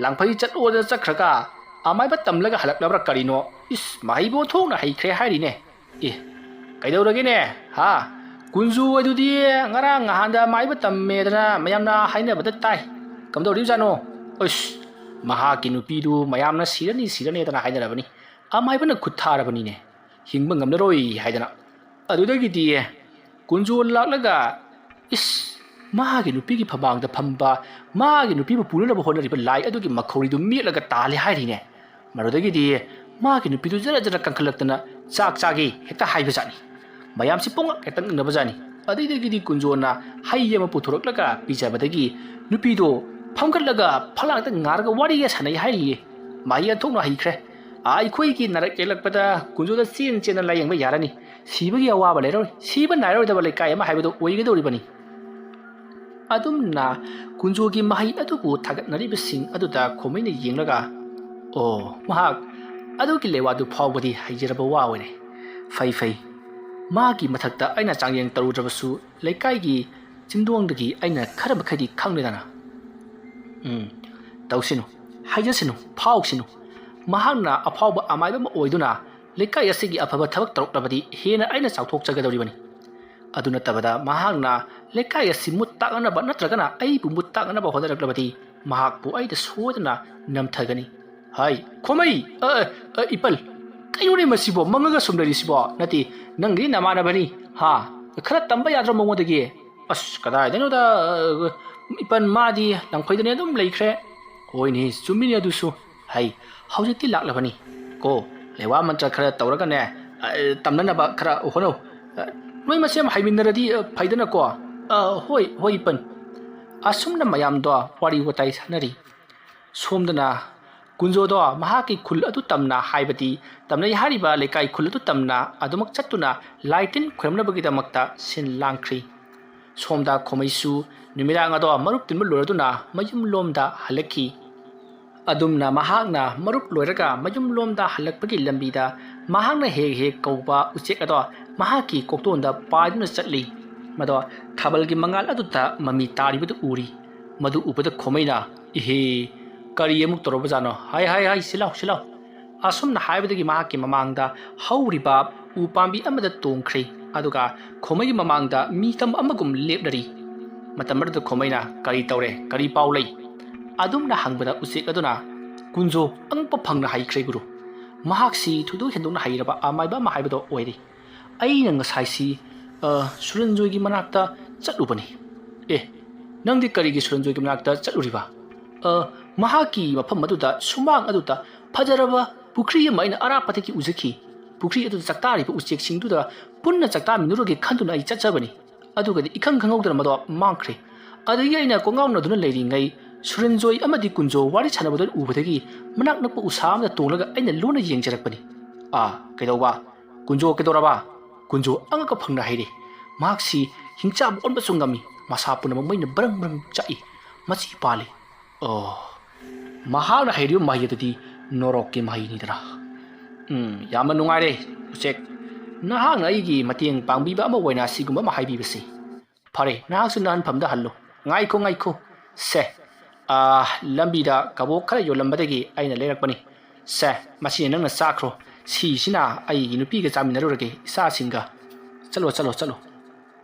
ꯂꯥꯡꯐꯩ ꯆꯠꯂꯣꯗ ꯆꯠꯈ꯭ꯔꯒ ꯑꯃꯥꯏꯕ ꯇꯝꯂꯒ ꯍꯜꯂꯛꯂꯕ꯭ꯔꯥ ꯀꯔꯤꯅꯣ ꯏꯁ ꯃꯍꯩꯕꯣ ꯊꯣꯛꯅ ꯍꯩꯈ꯭ꯔꯦ ꯍꯥꯏꯔꯤꯅꯦ ꯑꯦ ꯀꯩꯗꯧꯔꯒꯦꯅꯦ ꯍꯥ ꯀꯨꯟꯖꯨ ꯑꯗꯨꯗꯤ ꯉꯔꯥꯡ ꯅꯍꯥꯟꯗ ꯑꯃꯥꯏꯕ ꯇꯝꯃꯦꯗꯅ ꯃꯌꯥꯝꯅ ꯍꯥꯏꯅꯕꯗ ꯇꯥꯏ ꯀꯝꯗꯧꯔꯤꯕꯖꯥꯠꯅꯣ ꯑꯁ ꯃꯍꯥꯛꯀꯤ ꯅꯨꯄꯤꯗꯨ ꯃꯌꯥꯝꯅ ꯁꯤꯔꯅꯤꯗꯅ ꯍꯥꯏꯅꯔꯕꯅꯤ ꯑꯃꯥꯏꯕꯅ ꯈꯨꯠ ꯊꯥꯔꯕꯅꯤꯅꯦ ꯍꯤꯡꯕ ꯉꯝꯂꯔꯣꯏ ꯍꯥꯏꯗꯅ ꯑꯗꯨꯗꯒꯤꯗꯤ ꯀꯨꯟꯖꯣ ꯂꯥꯛꯂꯒ ꯏꯁ ꯃꯥꯒꯤ ꯅꯨꯄꯤꯒꯤ ꯐꯃꯥꯡꯗ ꯐꯝꯕ ꯃꯥꯒꯤ ꯅꯨꯄꯤꯕꯨ ꯄꯨꯅꯅꯕ ꯍꯣꯠꯅꯔꯤꯕ ꯂꯥꯏ ꯑꯗꯨꯒꯤ ꯃꯈꯧꯔꯤꯗꯨ ꯃꯦꯠꯂꯒ ꯇꯥꯜꯂꯦ ꯍꯥꯏꯔꯤꯅꯦ ꯃꯗꯨꯗꯒꯤꯗꯤ ꯃꯥꯒꯤ ꯅꯨꯄꯤꯗꯨ ꯖꯔ ꯀꯟꯈꯠꯂꯛꯇꯅ ꯆꯥꯛ ꯆꯥꯒꯦ ꯍꯦꯛꯇ ꯍꯥꯏꯕꯖꯥꯠꯅꯤ ꯃꯌꯥꯝꯁꯤ ꯄꯨꯡꯉꯛ ꯍꯦꯛꯇ ꯉꯛꯅꯕꯖꯥꯠꯅꯤ ꯑꯗꯩꯗꯒꯤꯗꯤ ꯀꯨꯟꯖꯣꯅ ꯍꯩ ꯑꯃ ꯄꯨꯊꯣꯔꯛꯂꯒ ꯄꯤꯖꯕꯗꯒꯤ ꯅꯨꯄꯤꯗꯣ ꯐꯝꯒꯠꯂꯒ ꯐꯛꯂꯥꯡꯗ ꯉꯥꯔꯒ ꯋꯥꯔꯤꯒ ꯁꯥꯟꯅꯩ ꯍꯥꯏꯔꯤꯌꯦ ꯃꯍꯩ ꯑꯟꯊꯣꯛꯅ ꯍꯩꯈ꯭ꯔꯦ ꯑꯩꯈꯣꯏꯒꯤ ꯅꯔꯛ ꯌꯦꯛꯂꯛꯄꯗ ꯀꯨꯟꯖꯣꯗ ꯆꯦꯟꯅ ꯂꯥꯌꯦꯡꯕ ꯌꯥꯔꯅꯤ ꯁꯤꯕꯒꯤ ꯑꯋꯥꯕ ꯂꯩꯔꯔꯣꯏ ꯁꯤꯕ ꯅꯥꯏꯔꯣꯏꯗꯕ ꯂꯩꯀꯥꯏ ꯑꯃ ꯍꯥꯏꯕꯗꯨ ꯑꯣꯏꯒꯗꯧꯔꯤꯕꯅꯤ ꯑꯗꯨꯝꯅ ꯀꯨꯟꯖꯣꯒꯤ ꯃꯍꯩ ꯑꯗꯨꯕꯨ ꯊꯥꯒꯠꯅꯔꯤꯕꯁꯤꯡ ꯑꯗꯨꯗ ꯈꯣꯃꯩꯅ ꯌꯦꯡꯂꯒ ꯑꯣ ꯃꯍꯥꯛ ꯑꯗꯨꯒꯤ ꯂꯩꯋꯥꯗꯨ ꯐꯥꯎꯕꯗꯤ ꯍꯩꯖꯔꯕ ꯋꯥ ꯑꯣꯏꯔꯦ ꯐꯩ ꯃꯥꯒꯤ ꯃꯊꯛꯇ ꯑꯩꯅ ꯆꯥꯡꯌꯦꯡ ꯇꯧꯔꯨꯗ꯭ꯔꯕꯁꯨ ꯂꯩꯀꯥꯏꯒꯤ ꯆꯤꯡꯗꯣꯡꯗꯒꯤ ꯑꯩꯅ ꯈꯔ ꯃꯈꯩꯗꯤ ꯈꯪꯂꯦꯗꯅ ꯇꯧꯁꯤꯅꯨ ꯍꯩꯖꯁꯤꯅꯨ ꯐꯥꯎꯁꯤꯅꯨ ꯃꯍꯥꯛꯅ ꯑꯐꯥꯎꯕ ꯑꯃꯥꯏꯕ ꯑꯃ ꯑꯣꯏꯗꯨꯅ ꯂꯩꯀꯥꯏ ꯑꯁꯤꯒꯤ ꯑꯐꯕ ꯊꯕꯛ ꯇꯧꯔꯛꯂꯕꯗꯤ ꯍꯦꯟꯅ ꯑꯩꯅ ꯆꯥꯎꯊꯣꯛꯆꯒꯗꯧꯔꯤꯕꯅꯤ ꯑꯗꯨ ꯅꯠꯇꯕꯗ ꯃꯍꯥꯛꯅ ꯂꯩꯀꯥꯏ ꯑꯁꯤ ꯃꯨꯠ ꯇꯥꯛꯅꯅꯕ ꯅꯠꯇ꯭ꯔꯒꯅ ꯑꯩꯕꯨ ꯃꯨꯠ ꯇꯥꯛꯅꯅꯕ ꯍꯣꯠꯅꯔꯛꯂꯕꯗꯤ ꯃꯍꯥꯛꯄꯨ ꯑꯩꯗ ꯁꯣꯏꯗꯅ ꯅꯝꯊꯒꯅꯤ ꯍꯥꯏ ꯈꯣꯃꯩ ꯏꯄꯜ ꯀꯩꯅꯣꯅꯦ ꯃꯁꯤꯕꯣ ꯃꯪꯉꯒ ꯁꯨꯝ ꯂꯩꯔꯤꯁꯤꯕꯣ ꯅꯠꯇꯦ ꯅꯪꯒꯤ ꯅꯃꯥꯟꯅꯕꯅꯤ ꯍꯥ ꯈꯔ ꯇꯝꯕ ꯌꯥꯗ꯭ꯔꯣ ꯃꯉꯣꯟꯗꯒꯤ ꯑꯁ ꯀꯗꯥꯏꯗꯩꯅꯣꯗ ꯏꯄꯟ ꯃꯥꯗꯤ ꯂꯪꯐꯩꯗꯅꯦ ꯑꯗꯨꯝ ꯂꯩꯈ꯭ꯔꯦ ꯍꯣꯏꯅꯦ ꯆꯨꯝꯃꯤꯅꯦ ꯑꯗꯨꯁꯨ ꯍꯩ ꯍꯧꯖꯤꯛꯇꯤ ꯂꯥꯛꯂꯕꯅꯤ ꯀꯣ ꯂꯩꯋꯥ ꯃꯟꯇ꯭ꯔ ꯈꯔ ꯇꯧꯔꯒꯅꯦ ꯇꯝꯅꯅꯕ ꯈꯔ ꯍꯣꯠꯅꯧ ꯅꯣꯏ ꯃꯁꯦꯝ ꯍꯩꯃꯤꯟꯅꯔꯗꯤ ꯐꯩꯗꯅꯀꯣ ꯍꯣꯏ ꯏꯄꯟ ꯑꯁꯨꯝꯅ ꯃꯌꯥꯝꯗꯣ ꯋꯥꯔꯤ ꯋꯥꯇꯥꯏ ꯁꯥꯟꯅꯔꯤ ꯁꯣꯝꯗꯅ ꯀꯨꯟꯖꯣꯗꯣ ꯃꯍꯥꯛꯀꯤ ꯈꯨꯜ ꯑꯗꯨ ꯇꯝꯅ ꯍꯥꯏꯕꯗꯤ ꯇꯝꯅꯩ ꯍꯥꯏꯔꯤꯕ ꯂꯩꯀꯥꯏ ꯈꯨꯜ ꯑꯗꯨ ꯇꯝꯅ ꯑꯗꯨꯃꯛ ꯆꯠꯇꯨꯅ ꯂꯥꯏ ꯇꯤꯟ ꯈꯣꯏꯔꯝꯅꯕꯒꯤꯗꯃꯛꯇ ꯁꯤꯟ ꯂꯥꯡꯈ꯭ꯔꯤ ꯁꯣꯝꯗ ꯈꯣꯃꯩꯁꯨ ꯅꯨꯃꯤꯗꯥꯡ ꯑꯗꯣ ꯃꯔꯨꯞ ꯇꯤꯟꯕ ꯂꯣꯏꯔꯗꯨꯅ ꯃꯌꯨꯝ ꯂꯣꯝꯗ ꯍꯜꯂꯛꯈꯤ ꯑꯗꯨꯝꯅ ꯃꯍꯥꯛꯅ ꯃꯔꯨꯞ ꯂꯣꯏꯔꯒ ꯃꯌꯨꯝ ꯂꯣꯝꯗ ꯍꯜꯂꯛꯄꯒꯤ ꯂꯝꯕꯤꯗ ꯃꯍꯥꯛꯅ ꯍꯦꯛ ꯀꯧꯕ ꯎꯆꯦꯛ ꯑꯗꯣ ꯃꯍꯥꯛꯀꯤ ꯀꯣꯛꯇꯣꯟꯗ ꯄꯥꯏꯗꯨꯅ ꯆꯠꯂꯤ ꯃꯗꯣ ꯊꯥꯕꯜꯒꯤ ꯃꯉꯥꯜ ꯑꯗꯨꯗ ꯃꯃꯤ ꯇꯥꯔꯤꯕꯗꯨ ꯎꯔꯤ ꯃꯗꯨ ꯎꯕꯗ ꯈꯣꯃꯩꯅ ꯏꯍꯦ ꯀꯔꯤ ꯑꯃꯨꯛ ꯇꯧꯔꯕꯖꯥꯠꯅꯣ ꯍꯥꯏ ꯁꯤꯂꯥꯎ ꯑꯁꯨꯝꯅ ꯍꯥꯏꯕꯗꯒꯤ ꯃꯍꯥꯛꯀꯤ ꯃꯃꯥꯡꯗ ꯍꯧꯔꯤꯕ ꯎ ꯄꯥꯝꯕꯤ ꯑꯃꯗ ꯇꯣꯡꯈ꯭ꯔꯦ ꯑꯗꯨꯒ ꯈꯣꯃꯩꯒꯤ ꯃꯃꯥꯡꯗ ꯃꯤꯇꯝ ꯑꯃꯒꯨꯝ ꯂꯦꯞꯅꯔꯤ ꯃꯇꯝ ꯑꯗꯨꯗ ꯈꯣꯃꯩꯅ ꯀꯔꯤ ꯇꯧꯔꯦ ꯀꯔꯤ ꯄꯥꯎ ꯂꯩ ꯑꯗꯨꯝꯅ ꯍꯪꯕꯗ ꯎꯆꯦꯛ ꯑꯗꯨꯅ ꯀꯨꯟꯖꯣ ꯑꯉꯛꯄ ꯐꯪꯅ ꯍꯩꯈ꯭ꯔꯦ ꯒꯨꯔꯨ ꯃꯍꯥꯛꯁꯤ ꯊꯣꯏꯗꯣꯛ ꯍꯦꯟꯗꯣꯛꯅ ꯍꯩꯔꯕ ꯑꯃꯥꯏꯕ ꯑꯃ ꯍꯥꯏꯕꯗꯣ ꯑꯣꯏꯔꯤ ꯑꯩꯅ ꯉꯁꯥꯏꯁꯤ ꯁꯨꯔꯟꯖꯣꯏꯒꯤ ꯃꯅꯥꯛꯇ ꯆꯠꯂꯨꯕꯅꯤ ꯅꯪꯗꯤ ꯀꯔꯤꯒꯤ ꯁꯨꯔꯟꯖꯣꯏꯒꯤ ꯃꯅꯥꯛꯇ ꯆꯠꯂꯨꯔꯤꯕ ꯃꯍꯥꯛꯀꯤ ꯃꯐꯝ ꯑꯗꯨꯗ ꯁꯨꯃꯥꯡ ꯑꯗꯨꯗ ꯐꯖꯔꯕ ꯄꯨꯈ꯭ꯔꯤ ꯑꯃ ꯑꯩꯅ ꯑꯔꯥꯞꯄꯗꯒꯤ ꯎꯖꯈꯤ ꯄꯨꯈ꯭ꯔꯤ ꯑꯗꯨꯗ ꯆꯥꯛꯇꯥꯔꯤꯕ ꯎꯆꯦꯛꯁꯤꯡꯗꯨꯗ ꯄꯨꯟꯅ ꯆꯥꯛꯇꯥꯃꯤꯟꯅꯔꯨꯒꯦ ꯈꯟꯗꯨꯅ ꯑꯩ ꯆꯠꯆꯕꯅꯤ ꯑꯗꯨꯒꯗꯤ ꯏꯈꯪ ꯈꯪꯍꯧꯗꯅ ꯃꯗꯣ ꯃꯥꯡꯈ꯭ꯔꯦ ꯑꯗꯒꯤ ꯑꯩꯅ ꯀꯣꯡꯉꯥꯎꯅꯗꯨꯅ ꯂꯩꯔꯤꯉꯩ ꯁꯨꯔꯟꯖꯣꯏ ꯑꯃꯗꯤ ꯀꯨꯟꯖꯣ ꯋꯥꯔꯤ ꯁꯥꯟꯅꯕꯗ ꯎꯕꯗꯒꯤ ꯃꯅꯥꯛ ꯅꯛꯄ ꯎꯁꯥ ꯑꯃꯗ ꯇꯣꯡꯂꯒ ꯑꯩꯅ ꯂꯣꯟꯅ ꯌꯦꯡꯖꯔꯛꯄꯅꯤ ꯀꯩꯗꯧꯕ ꯀꯨꯟꯖꯣ ꯀꯩꯗꯧꯔꯕ ꯀꯨꯟꯖꯣ ꯑꯉꯛꯄ ꯐꯪꯅ ꯍꯩꯔꯦ ꯃꯍꯥꯛꯁꯤ ꯍꯤꯡꯆꯥꯕ ꯑꯣꯟꯕꯁꯨ ꯉꯝꯃꯤ ꯃꯁꯥ ꯄꯨꯝꯅꯃꯛ ꯃꯩꯅ ꯕ꯭ꯔꯪ ꯆꯥꯛꯏ ꯃꯆꯤ ꯄꯥꯜꯂꯤ ꯃꯍꯥꯛꯅ ꯍꯩꯔꯤꯕ ꯃꯍꯩ ꯑꯗꯨꯗꯤ ꯅꯣꯔꯣꯛꯀꯤ ꯃꯍꯩꯅꯤꯗꯅ ꯌꯥꯝꯅ ꯅꯨꯡꯉꯥꯏꯔꯦ ꯎꯆꯦꯛ ꯅꯍꯥꯛꯅ ꯑꯩꯒꯤ ꯃꯇꯦꯡ ꯄꯥꯡꯕꯤꯕ ꯑꯃ ꯑꯣꯏꯅ ꯑꯁꯤꯒꯨꯝꯕ ꯑꯃ ꯍꯥꯏꯕꯤꯕꯁꯤ ꯐꯔꯦ ꯅꯍꯥꯛꯁꯨ ꯅꯍꯥꯟꯐꯝꯗ ꯍꯜꯂꯨ ꯉꯥꯏꯈꯣ ꯁꯦ ꯂꯝꯕꯤꯗ ꯀꯕꯣꯛ ꯈꯔ ꯌꯣꯜꯂꯝꯕꯗꯒꯤ ꯑꯩꯅ ꯂꯩꯔꯛꯄꯅꯤ ꯁꯦ ꯃꯁꯤꯅ ꯅꯪꯅ ꯆꯥꯈ꯭ꯔꯣ ꯁꯤꯁꯤꯅ ꯑꯩꯒꯤ ꯅꯨꯄꯤꯒ ꯆꯥꯃꯤꯟꯅꯔꯨꯔꯒꯦ ꯏꯆꯥꯁꯤꯡꯒ ꯆꯠꯂꯣ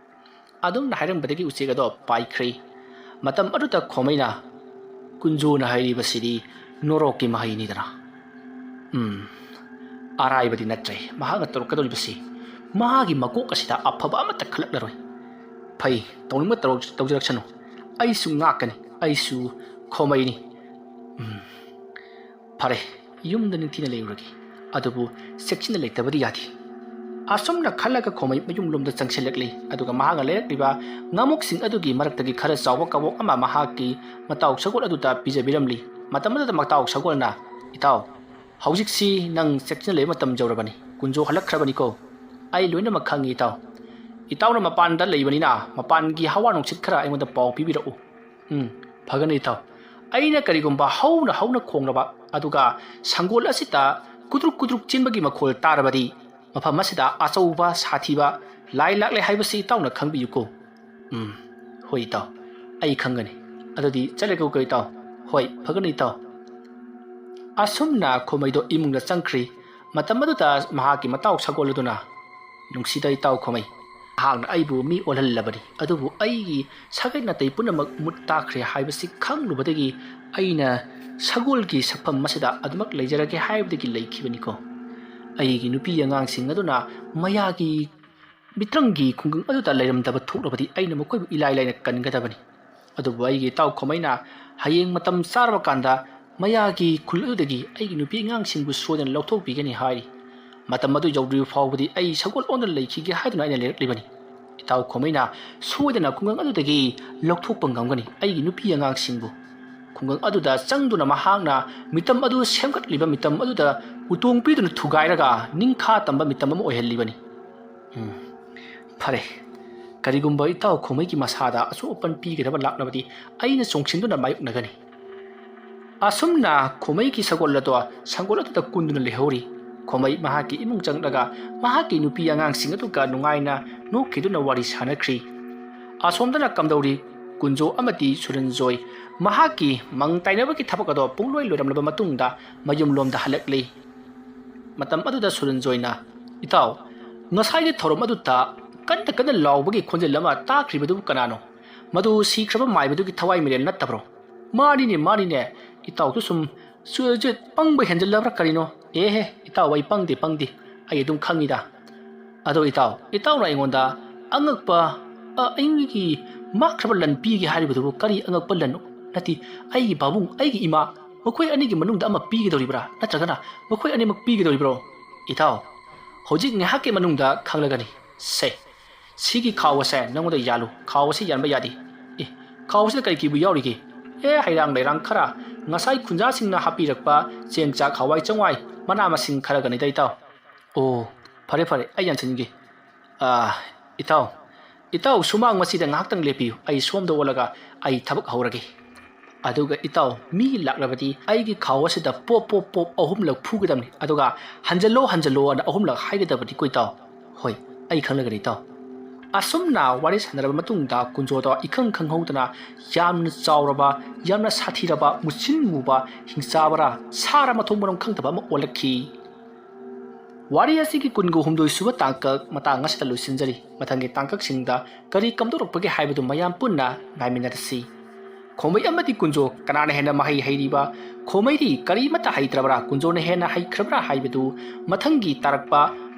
ꯑꯗꯨꯝꯅ ꯍꯥꯏꯔꯝꯕꯗꯒꯤ ꯎꯆꯦꯛ ꯑꯗꯣ ꯄꯥꯏꯈ꯭ꯔꯦ ꯃꯇꯝ ꯑꯗꯨꯗ ꯈꯣꯃꯩꯅ ꯀꯨꯟꯖꯣꯅ ꯍꯥꯏꯔꯤꯕꯁꯤꯗꯤ ꯅꯣꯔꯣꯛꯀꯤ ꯃꯍꯩꯅꯤꯗꯅ ꯑꯔꯥꯏꯕꯗꯤ ꯅꯠꯇ꯭ꯔꯦ ꯃꯍꯥꯛꯅ ꯇꯧꯔꯛꯀꯗꯧꯔꯤꯕꯁꯤ ꯃꯥꯒꯤ ꯃꯀꯣꯛ ꯑꯁꯤꯗ ꯑꯐꯕ ꯑꯃꯠꯇ ꯈꯜꯂꯛꯂꯔꯣꯏ ꯐꯩ ꯇꯧꯅꯤꯡꯕ ꯇꯧꯖꯔꯛꯁꯅꯨ ꯑꯩꯁꯨ ꯉꯥꯛꯀꯅꯤ ꯑꯩꯁꯨ ꯈꯣꯃꯩꯅꯤ ꯐꯔꯦ ꯌꯨꯝꯗ ꯅꯤꯡꯊꯤꯅ ꯂꯩꯔꯨꯔꯒꯦ ꯑꯗꯨꯕꯨ ꯆꯦꯛꯁꯤꯟꯅ ꯂꯩꯇꯕꯗꯤ ꯌꯥꯗꯦ ꯑꯁꯨꯝꯅ ꯈꯜꯂꯒ ꯈꯣꯃꯩ ꯃꯌꯨꯝ ꯂꯣꯝꯗ ꯆꯪꯁꯤꯜꯂꯛꯂꯤ ꯑꯗꯨꯒ ꯃꯍꯥꯛꯅ ꯂꯩꯔꯛꯂꯤꯕ ꯉꯥꯃꯨꯛꯁꯤꯡ ꯑꯗꯨꯒꯤ ꯃꯔꯛꯇꯒꯤ ꯈꯔ ꯆꯥꯎꯕ ꯀꯕꯣꯛ ꯑꯃ ꯃꯍꯥꯛꯀꯤ ꯃꯇꯥꯎ ꯁꯒꯣꯜ ꯑꯗꯨꯗ ꯄꯤꯖꯕꯤꯔꯝꯂꯤ ꯃꯇꯝ ꯑꯗꯨꯗ ꯃꯇꯥꯎ ꯁꯒꯣꯜꯅ ꯏꯇꯥꯎ ꯍꯧꯖꯤꯛꯁꯤ ꯅꯪ ꯆꯦꯛꯁꯤꯟꯅ ꯂꯩꯕ ꯃꯇꯝ ꯌꯧꯔꯕꯅꯤ ꯀꯨꯟꯖꯣ ꯍꯜꯂꯛꯈ꯭ꯔꯕꯅꯤꯀꯣ ꯑꯩ ꯂꯣꯏꯅꯃꯛ ꯈꯪꯉꯤ ꯏꯇꯥꯎꯅ ꯃꯄꯥꯟꯗ ꯂꯩꯕꯅꯤꯅ ꯃꯄꯥꯟꯒꯤ ꯍꯋꯥ ꯅꯨꯡꯁꯤꯠ ꯈꯔ ꯑꯩꯉꯣꯟꯗ ꯄꯥꯎ ꯄꯤꯕꯤꯔꯛꯎ ꯐꯒꯅꯤ ꯏꯇꯥꯎ ꯑꯩꯅ ꯀꯔꯤꯒꯨꯝꯕ ꯍꯧꯅ ꯈꯣꯡꯂꯕ ꯑꯗꯨꯒ ꯁꯪꯒꯣꯜ ꯑꯁꯤꯗ ꯀꯨꯗ꯭ꯔꯨꯛ ꯆꯤꯟꯕꯒꯤ ꯃꯈꯣꯜ ꯇꯥꯔꯕꯗꯤ ꯃꯐꯝ ꯑꯁꯤꯗ ꯑꯆꯧꯕ ꯁꯥꯊꯤꯕ ꯂꯥꯏ ꯂꯥꯛꯂꯦ ꯍꯥꯏꯕꯁꯤ ꯏꯇꯥꯎꯅ ꯈꯪꯕꯤꯌꯨꯀꯣ꯫ ꯍꯣꯏ ꯏꯇꯥꯎ, ꯑꯩ ꯈꯪꯒꯅꯤ꯫ ꯑꯗꯨꯗꯤ ꯆꯠꯂꯒꯦꯀꯣ ꯏꯇꯥꯎ꯫ ꯍꯣꯏ, ꯐꯒꯅꯤ ꯏꯇꯥꯎ꯫ ꯑꯁꯨꯝꯅ ꯈꯣꯃꯩꯗꯣ ꯏꯃꯨꯡꯗ ꯆꯪꯈ꯭ꯔꯤ꯫ ꯃꯇꯝ ꯑꯗꯨꯗ ꯃꯍꯥꯛꯀꯤ ꯃꯇꯥꯎ ꯁꯒꯣꯜ ꯑꯗꯨꯅ, ꯅꯨꯡꯁꯤꯗ ꯏꯇꯥꯎ ꯈꯣꯃꯩ, ꯅꯍꯥꯛꯅ ꯑꯩꯕꯨ ꯃꯤ ꯑꯣꯜꯍꯜꯂꯕꯅꯤ, ꯑꯗꯨꯕꯨ ꯑꯩꯒꯤ ꯁꯥꯒꯩ ꯅꯥꯇꯩ ꯄꯨꯝꯅꯃꯛ ꯃꯨꯠ ꯇꯥꯈ꯭ꯔꯦ ꯍꯥꯏꯕꯁꯤ ꯈꯪꯂꯨꯕꯗꯒꯤ ꯑꯩꯅ ꯁꯒꯣꯜꯒꯤ ꯁꯛꯐꯝ ꯑꯁꯤꯗ ꯑꯗꯨꯃꯛ ꯂꯩꯖꯔꯒꯦ ꯍꯥꯏꯕꯗꯒꯤ ꯂꯩꯈꯤꯕꯅꯤꯀꯣ꯫ ꯑꯩꯒꯤ ꯅꯨꯄꯤ ꯑꯉꯥꯡꯁꯤꯡ ꯑꯗꯨꯅ ꯃꯌꯥꯒꯤ ꯃꯤꯇ꯭ꯔꯪꯒꯤ ꯈꯨꯡꯒꯪ ꯑꯗꯨꯗ ꯂꯩꯔꯝꯗꯕ ꯊꯣꯛꯂꯕꯗꯤ ꯑꯩꯅ ꯃꯈꯣꯏꯕꯨ ꯏꯂꯥꯏ ꯂꯥꯏꯅ ꯀꯟꯒꯗꯕꯅꯤ꯫ ꯑꯗꯨꯕꯨ ꯑꯩꯒꯤ ꯏꯇꯥꯎ ꯈꯣꯃꯩꯅ ꯍꯌꯦꯡ ꯃꯇꯝ ꯆꯥꯔꯕ ꯀꯥꯟꯗ ꯃꯌꯥꯒꯤ ꯈꯨꯜ ꯑꯗꯨꯗꯒꯤ ꯑꯩꯒꯤ ꯅꯨꯄꯤ ꯑꯉꯥꯡꯁꯤꯡꯕꯨ ꯁꯣꯏꯗꯅ ꯂꯧꯊꯣꯛꯄꯤꯒꯅꯤ ꯍꯥꯏꯔꯤ꯫ ꯃꯇꯝ ꯑꯗꯨ ꯌꯧꯗ꯭ꯔꯤꯕ ꯐꯥꯎꯕꯗꯤ ꯑꯩ ꯁꯒꯣꯜ ꯑꯣꯟꯗꯨꯅ ꯂꯩꯈꯤꯒꯦ ꯍꯥꯏꯗꯨꯅ ꯑꯩꯅ ꯂꯩꯔꯛꯂꯤꯕꯅꯤ꯫ ꯏꯇꯥꯎ ꯈꯣꯃꯩꯅ ꯁꯣꯏꯗꯅ ꯈꯨꯡꯒꯪ ꯑꯗꯨꯗꯒꯤ ꯂꯧꯊꯣꯛꯄ ꯉꯝꯒꯅꯤ ꯑꯩꯒꯤ ꯅꯨꯄꯤ ꯑꯉꯥꯡꯁꯤꯡꯕꯨ꯫ ꯈꯨꯡꯒꯪ ꯑꯗꯨꯗ ꯆꯪꯗꯨꯅ ꯃꯍꯥꯛꯅ ꯃꯤꯇꯝ ꯑꯗꯨ ꯁꯦꯝꯒꯠꯂꯤꯕ ꯃꯤꯇꯝ ꯑꯗꯨꯗ ꯎꯇꯣꯡ ꯄꯤꯗꯨꯅ ꯊꯨꯒꯥꯏꯔꯒ ꯅꯤꯡꯈꯥ ꯇꯝꯕ ꯃꯤꯇꯝ ꯑꯃ ꯑꯣꯏꯍꯜꯂꯤꯕꯅꯤ꯫ ꯐꯔꯦ, ꯀꯔꯤꯒꯨꯝꯕ ꯏꯇꯥꯎ ꯈꯣꯃꯩꯒꯤ ꯃꯁꯥꯗ ꯑꯁꯣꯛ ꯑꯄꯟ ꯄꯤꯒꯗꯕ ꯂꯥꯛꯂꯕꯗꯤ ꯑꯩꯅ ꯆꯣꯡꯁꯤꯟꯗꯨꯅ ꯃꯥꯌꯣꯛꯅꯒꯅꯤ꯫ ꯑꯁꯨꯝꯅ ꯈꯣꯃꯩꯒꯤ ꯁꯒꯣꯜ ꯑꯗꯣ ꯁꯪꯒꯣꯜ ꯑꯗꯨꯗ ꯀꯨꯟꯗꯨꯅ ꯂꯩꯍꯧꯔꯤ꯫ ꯈꯣꯃꯩ ꯃꯍꯥꯛꯀꯤ ꯏꯃꯨꯡ ꯆꯪꯂꯒ ꯃꯍꯥꯛꯀꯤ ꯅꯨꯄꯤ ꯑꯉꯥꯡꯁꯤꯡ ꯑꯗꯨꯒ ꯅꯨꯡꯉꯥꯏꯅ ꯅꯣꯛꯈꯤꯗꯨꯅ ꯋꯥꯔꯤ ꯁꯥꯅꯈ꯭ꯔꯤ꯫ ꯑꯁꯣꯝꯗꯅ ꯀꯝꯗꯧꯔꯤ ꯀꯨꯟꯖꯣ ꯑꯃꯗꯤ ꯁꯨꯔꯟꯖꯣꯏ ꯃꯍꯥꯛꯀꯤ ꯃꯪ ꯇꯥꯏꯅꯕꯒꯤ ꯊꯕꯛ ꯑꯗꯣ ꯄꯨꯡꯂꯣꯏ ꯂꯣꯏꯔꯝꯂꯕ ꯃꯇꯨꯡꯗ ꯃꯌꯨꯝꯂꯣꯝꯗ ꯍꯜꯂꯛꯂꯤ꯫ ꯃꯇꯝ ꯑꯗꯨꯗ ꯁꯨꯔꯟꯖꯣꯏꯅ, ꯏꯇꯥꯎ, ꯉꯁꯥꯏꯒꯤ ꯊꯧꯔꯝ ꯑꯗꯨꯗ ꯀꯟꯅ ꯂꯥꯎꯕꯒꯤ ꯈꯣꯟꯖꯦꯜ ꯑꯃ ꯇꯥꯈ꯭ꯔꯤꯕꯗꯨꯕꯨ ꯀꯅꯥꯅꯣ? ꯃꯗꯨ ꯁꯤꯈ꯭ꯔꯕ ꯃꯥꯏꯕꯗꯨꯒꯤ ꯊꯋꯥꯏ ꯃꯤꯔꯦꯜ ꯅꯠꯇꯕ꯭ꯔꯣ? ꯃꯥꯅꯤꯅꯦ, ꯏꯇꯥꯎꯁꯨ ꯁꯨꯝ ꯄꯪꯕ ꯍꯦꯟꯖꯜꯂꯕ꯭ꯔꯥ ꯀꯔꯤꯅꯣ? ꯑꯦꯍꯦ ꯏꯇꯥꯎ, ꯑꯩ ꯄꯪꯗꯦ, ꯑꯩ ꯑꯗꯨꯝ ꯈꯪꯉꯤꯗ꯫ ꯑꯗꯣ ꯏꯇꯥꯎꯅ ꯑꯩꯉꯣꯟꯗ ꯑꯉꯛꯄ ꯑꯩꯒꯤ ꯃꯥꯡꯈ꯭ꯔꯕ ꯂꯟ ꯄꯤꯒꯦ ꯍꯥꯏꯔꯤꯕꯗꯨꯕꯨ ꯀꯔꯤ ꯑꯉꯛꯄ ꯂꯟꯅꯣ? ꯅꯠꯇꯦ, ꯑꯩꯒꯤ ꯄꯥꯕꯨꯡ, ꯑꯩꯒꯤ ꯏꯃꯥ, ꯃꯈꯣꯏ ꯑꯅꯤꯒꯤ ꯃꯅꯨꯡꯗ ꯑꯃ ꯄꯤꯒꯗꯧꯔꯤꯕ꯭ꯔꯥ ꯅꯠꯇ꯭ꯔꯒꯅ ꯃꯈꯣꯏ ꯑꯅꯤꯃꯛ ꯄꯤꯒꯗꯧꯔꯤꯕ꯭ꯔꯣ? ꯏꯇꯥꯎ, ꯍꯧꯖꯤꯛ ꯉꯥꯏꯍꯥꯛꯀꯤ ꯃꯅꯨꯡꯗ ꯈꯪꯂꯒꯅꯤ꯫ ꯁꯤꯒꯤ ꯈꯥꯎ ꯑꯁꯦ ꯅꯪꯉꯣꯟꯗ ꯌꯥꯜꯂꯨ꯫ ꯈꯥꯎ ꯑꯁꯤ ꯌꯥꯟꯕ ꯌꯥꯗꯦ꯫ ꯈꯥꯎ ꯑꯁꯤꯗ ꯀꯔꯤ ꯀꯤꯕꯨ ꯌꯥꯎꯔꯤꯒꯦ? ꯍꯩꯔꯥꯡ ꯂꯩꯔꯥꯡ ꯈꯔ, ꯉꯁꯥꯏ ꯈꯨꯟꯖꯥꯁꯤꯡꯅ ꯍꯥꯞꯄꯤꯔꯛꯄ ꯆꯦꯡ ꯆꯥꯛ ꯍꯋꯥꯏ ꯆꯦꯡꯋꯥꯏ ꯃꯅꯥ ꯃꯁꯤꯡ ꯈꯔꯒꯅꯤꯗ ꯏꯇꯥꯎ꯫ ꯑꯣ, ꯐꯔꯦ, ꯑꯩ ꯌꯥꯟꯁꯤꯟꯒꯦ꯫ ꯏꯇꯥꯎ ꯁꯨꯃꯥꯡ ꯃꯁꯤꯗ ꯉꯥꯏꯍꯥꯛꯇꯪ ꯂꯦꯞꯄꯤꯌꯨ꯫ ꯑꯩ ꯁꯣꯝꯗ ꯑꯣꯜꯂꯒ ꯑꯩ ꯊꯕꯛ ꯍꯧꯔꯒꯦ꯫ ꯑꯗꯨꯒ ꯏꯇꯥꯎ, ꯃꯤ ꯂꯥꯛꯂꯕꯗꯤ ꯑꯩꯒꯤ ꯈꯥꯎ ꯑꯁꯤꯗ ꯄꯣꯞ 3 ꯐꯨꯒꯗꯕꯅꯤ, ꯑꯗꯨꯒ ꯍꯟꯖꯜꯂꯣ ꯑꯅ 3 ꯍꯥꯏꯒꯗꯕꯅꯤꯀꯣ ꯏꯇꯥꯎ꯫ ꯍꯣꯏ, ꯑꯩ ꯈꯪꯂꯒꯅꯤ ꯏꯇꯥꯎ꯫ ꯑꯁꯨꯝꯅ ꯋꯥꯔꯤ ꯁꯥꯟꯅꯔꯕ ꯃꯇꯨꯡꯗ ꯀꯨꯟꯖꯣꯗ ꯏꯈꯪ ꯈꯪꯍꯧꯗꯅ ꯌꯥꯝꯅ ꯆꯥꯎꯔꯕ, ꯌꯥꯝꯅ ꯁꯥꯊꯤꯔꯕ, ꯃꯨꯁꯤꯟ ꯃꯨꯕ, ꯍꯤꯡꯆꯥꯕꯔꯥ ꯁꯥꯔ ꯃꯊꯣꯡ ꯃꯔꯝ ꯈꯪꯗꯕ ꯑꯃ ꯑꯣꯜꯂꯛꯈꯤ꯫ ꯋꯥꯔꯤ ꯑꯁꯤꯒꯤ 29 ꯁꯨꯕ ꯇꯥꯡꯀꯛ ꯃꯇꯥꯡ ꯑꯁꯤꯗ ꯂꯣꯏꯁꯤꯟꯖꯔꯤ꯫ ꯃꯊꯪꯒꯤ ꯇꯥꯡꯀꯛꯁꯤꯡꯗ ꯀꯔꯤ ꯀꯝꯗꯧꯔꯛꯄꯒꯦ ꯍꯥꯏꯕꯗꯨ ꯃꯌꯥꯝ ꯄꯨꯟꯅ ꯉꯥꯏꯃꯤꯟꯅꯔꯁꯤ꯫ ꯈꯣꯃꯩ ꯑꯃꯗꯤ ꯀꯨꯟꯖꯣ ꯀꯅꯥꯅ ꯍꯦꯟꯅ ꯃꯍꯩ ꯍꯩꯔꯤꯕ? ꯈꯣꯃꯩꯗꯤ ꯀꯔꯤꯃꯠꯇ ꯍꯩꯇ꯭ꯔꯕ꯭ꯔꯥ? ꯀꯨꯟꯖꯣꯅ ꯍꯦꯟꯅ ꯍꯩꯈ꯭ꯔꯕ꯭ꯔꯥ ꯍꯥꯏꯕꯗꯨ ꯃꯊꯪꯒꯤ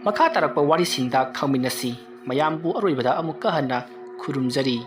ꯃꯈꯥ ꯇꯥꯔꯛꯄ ꯋꯥꯔꯤꯁꯤꯡꯗ ꯈꯪꯃꯤꯟꯅꯁꯤ꯫ ꯃꯌꯥꯝꯕꯨ ꯑꯔꯣꯏꯕꯗ ꯑꯃꯨꯛꯀ ꯍꯟꯅ ꯈꯨꯔꯨꯝꯖꯔꯤ꯫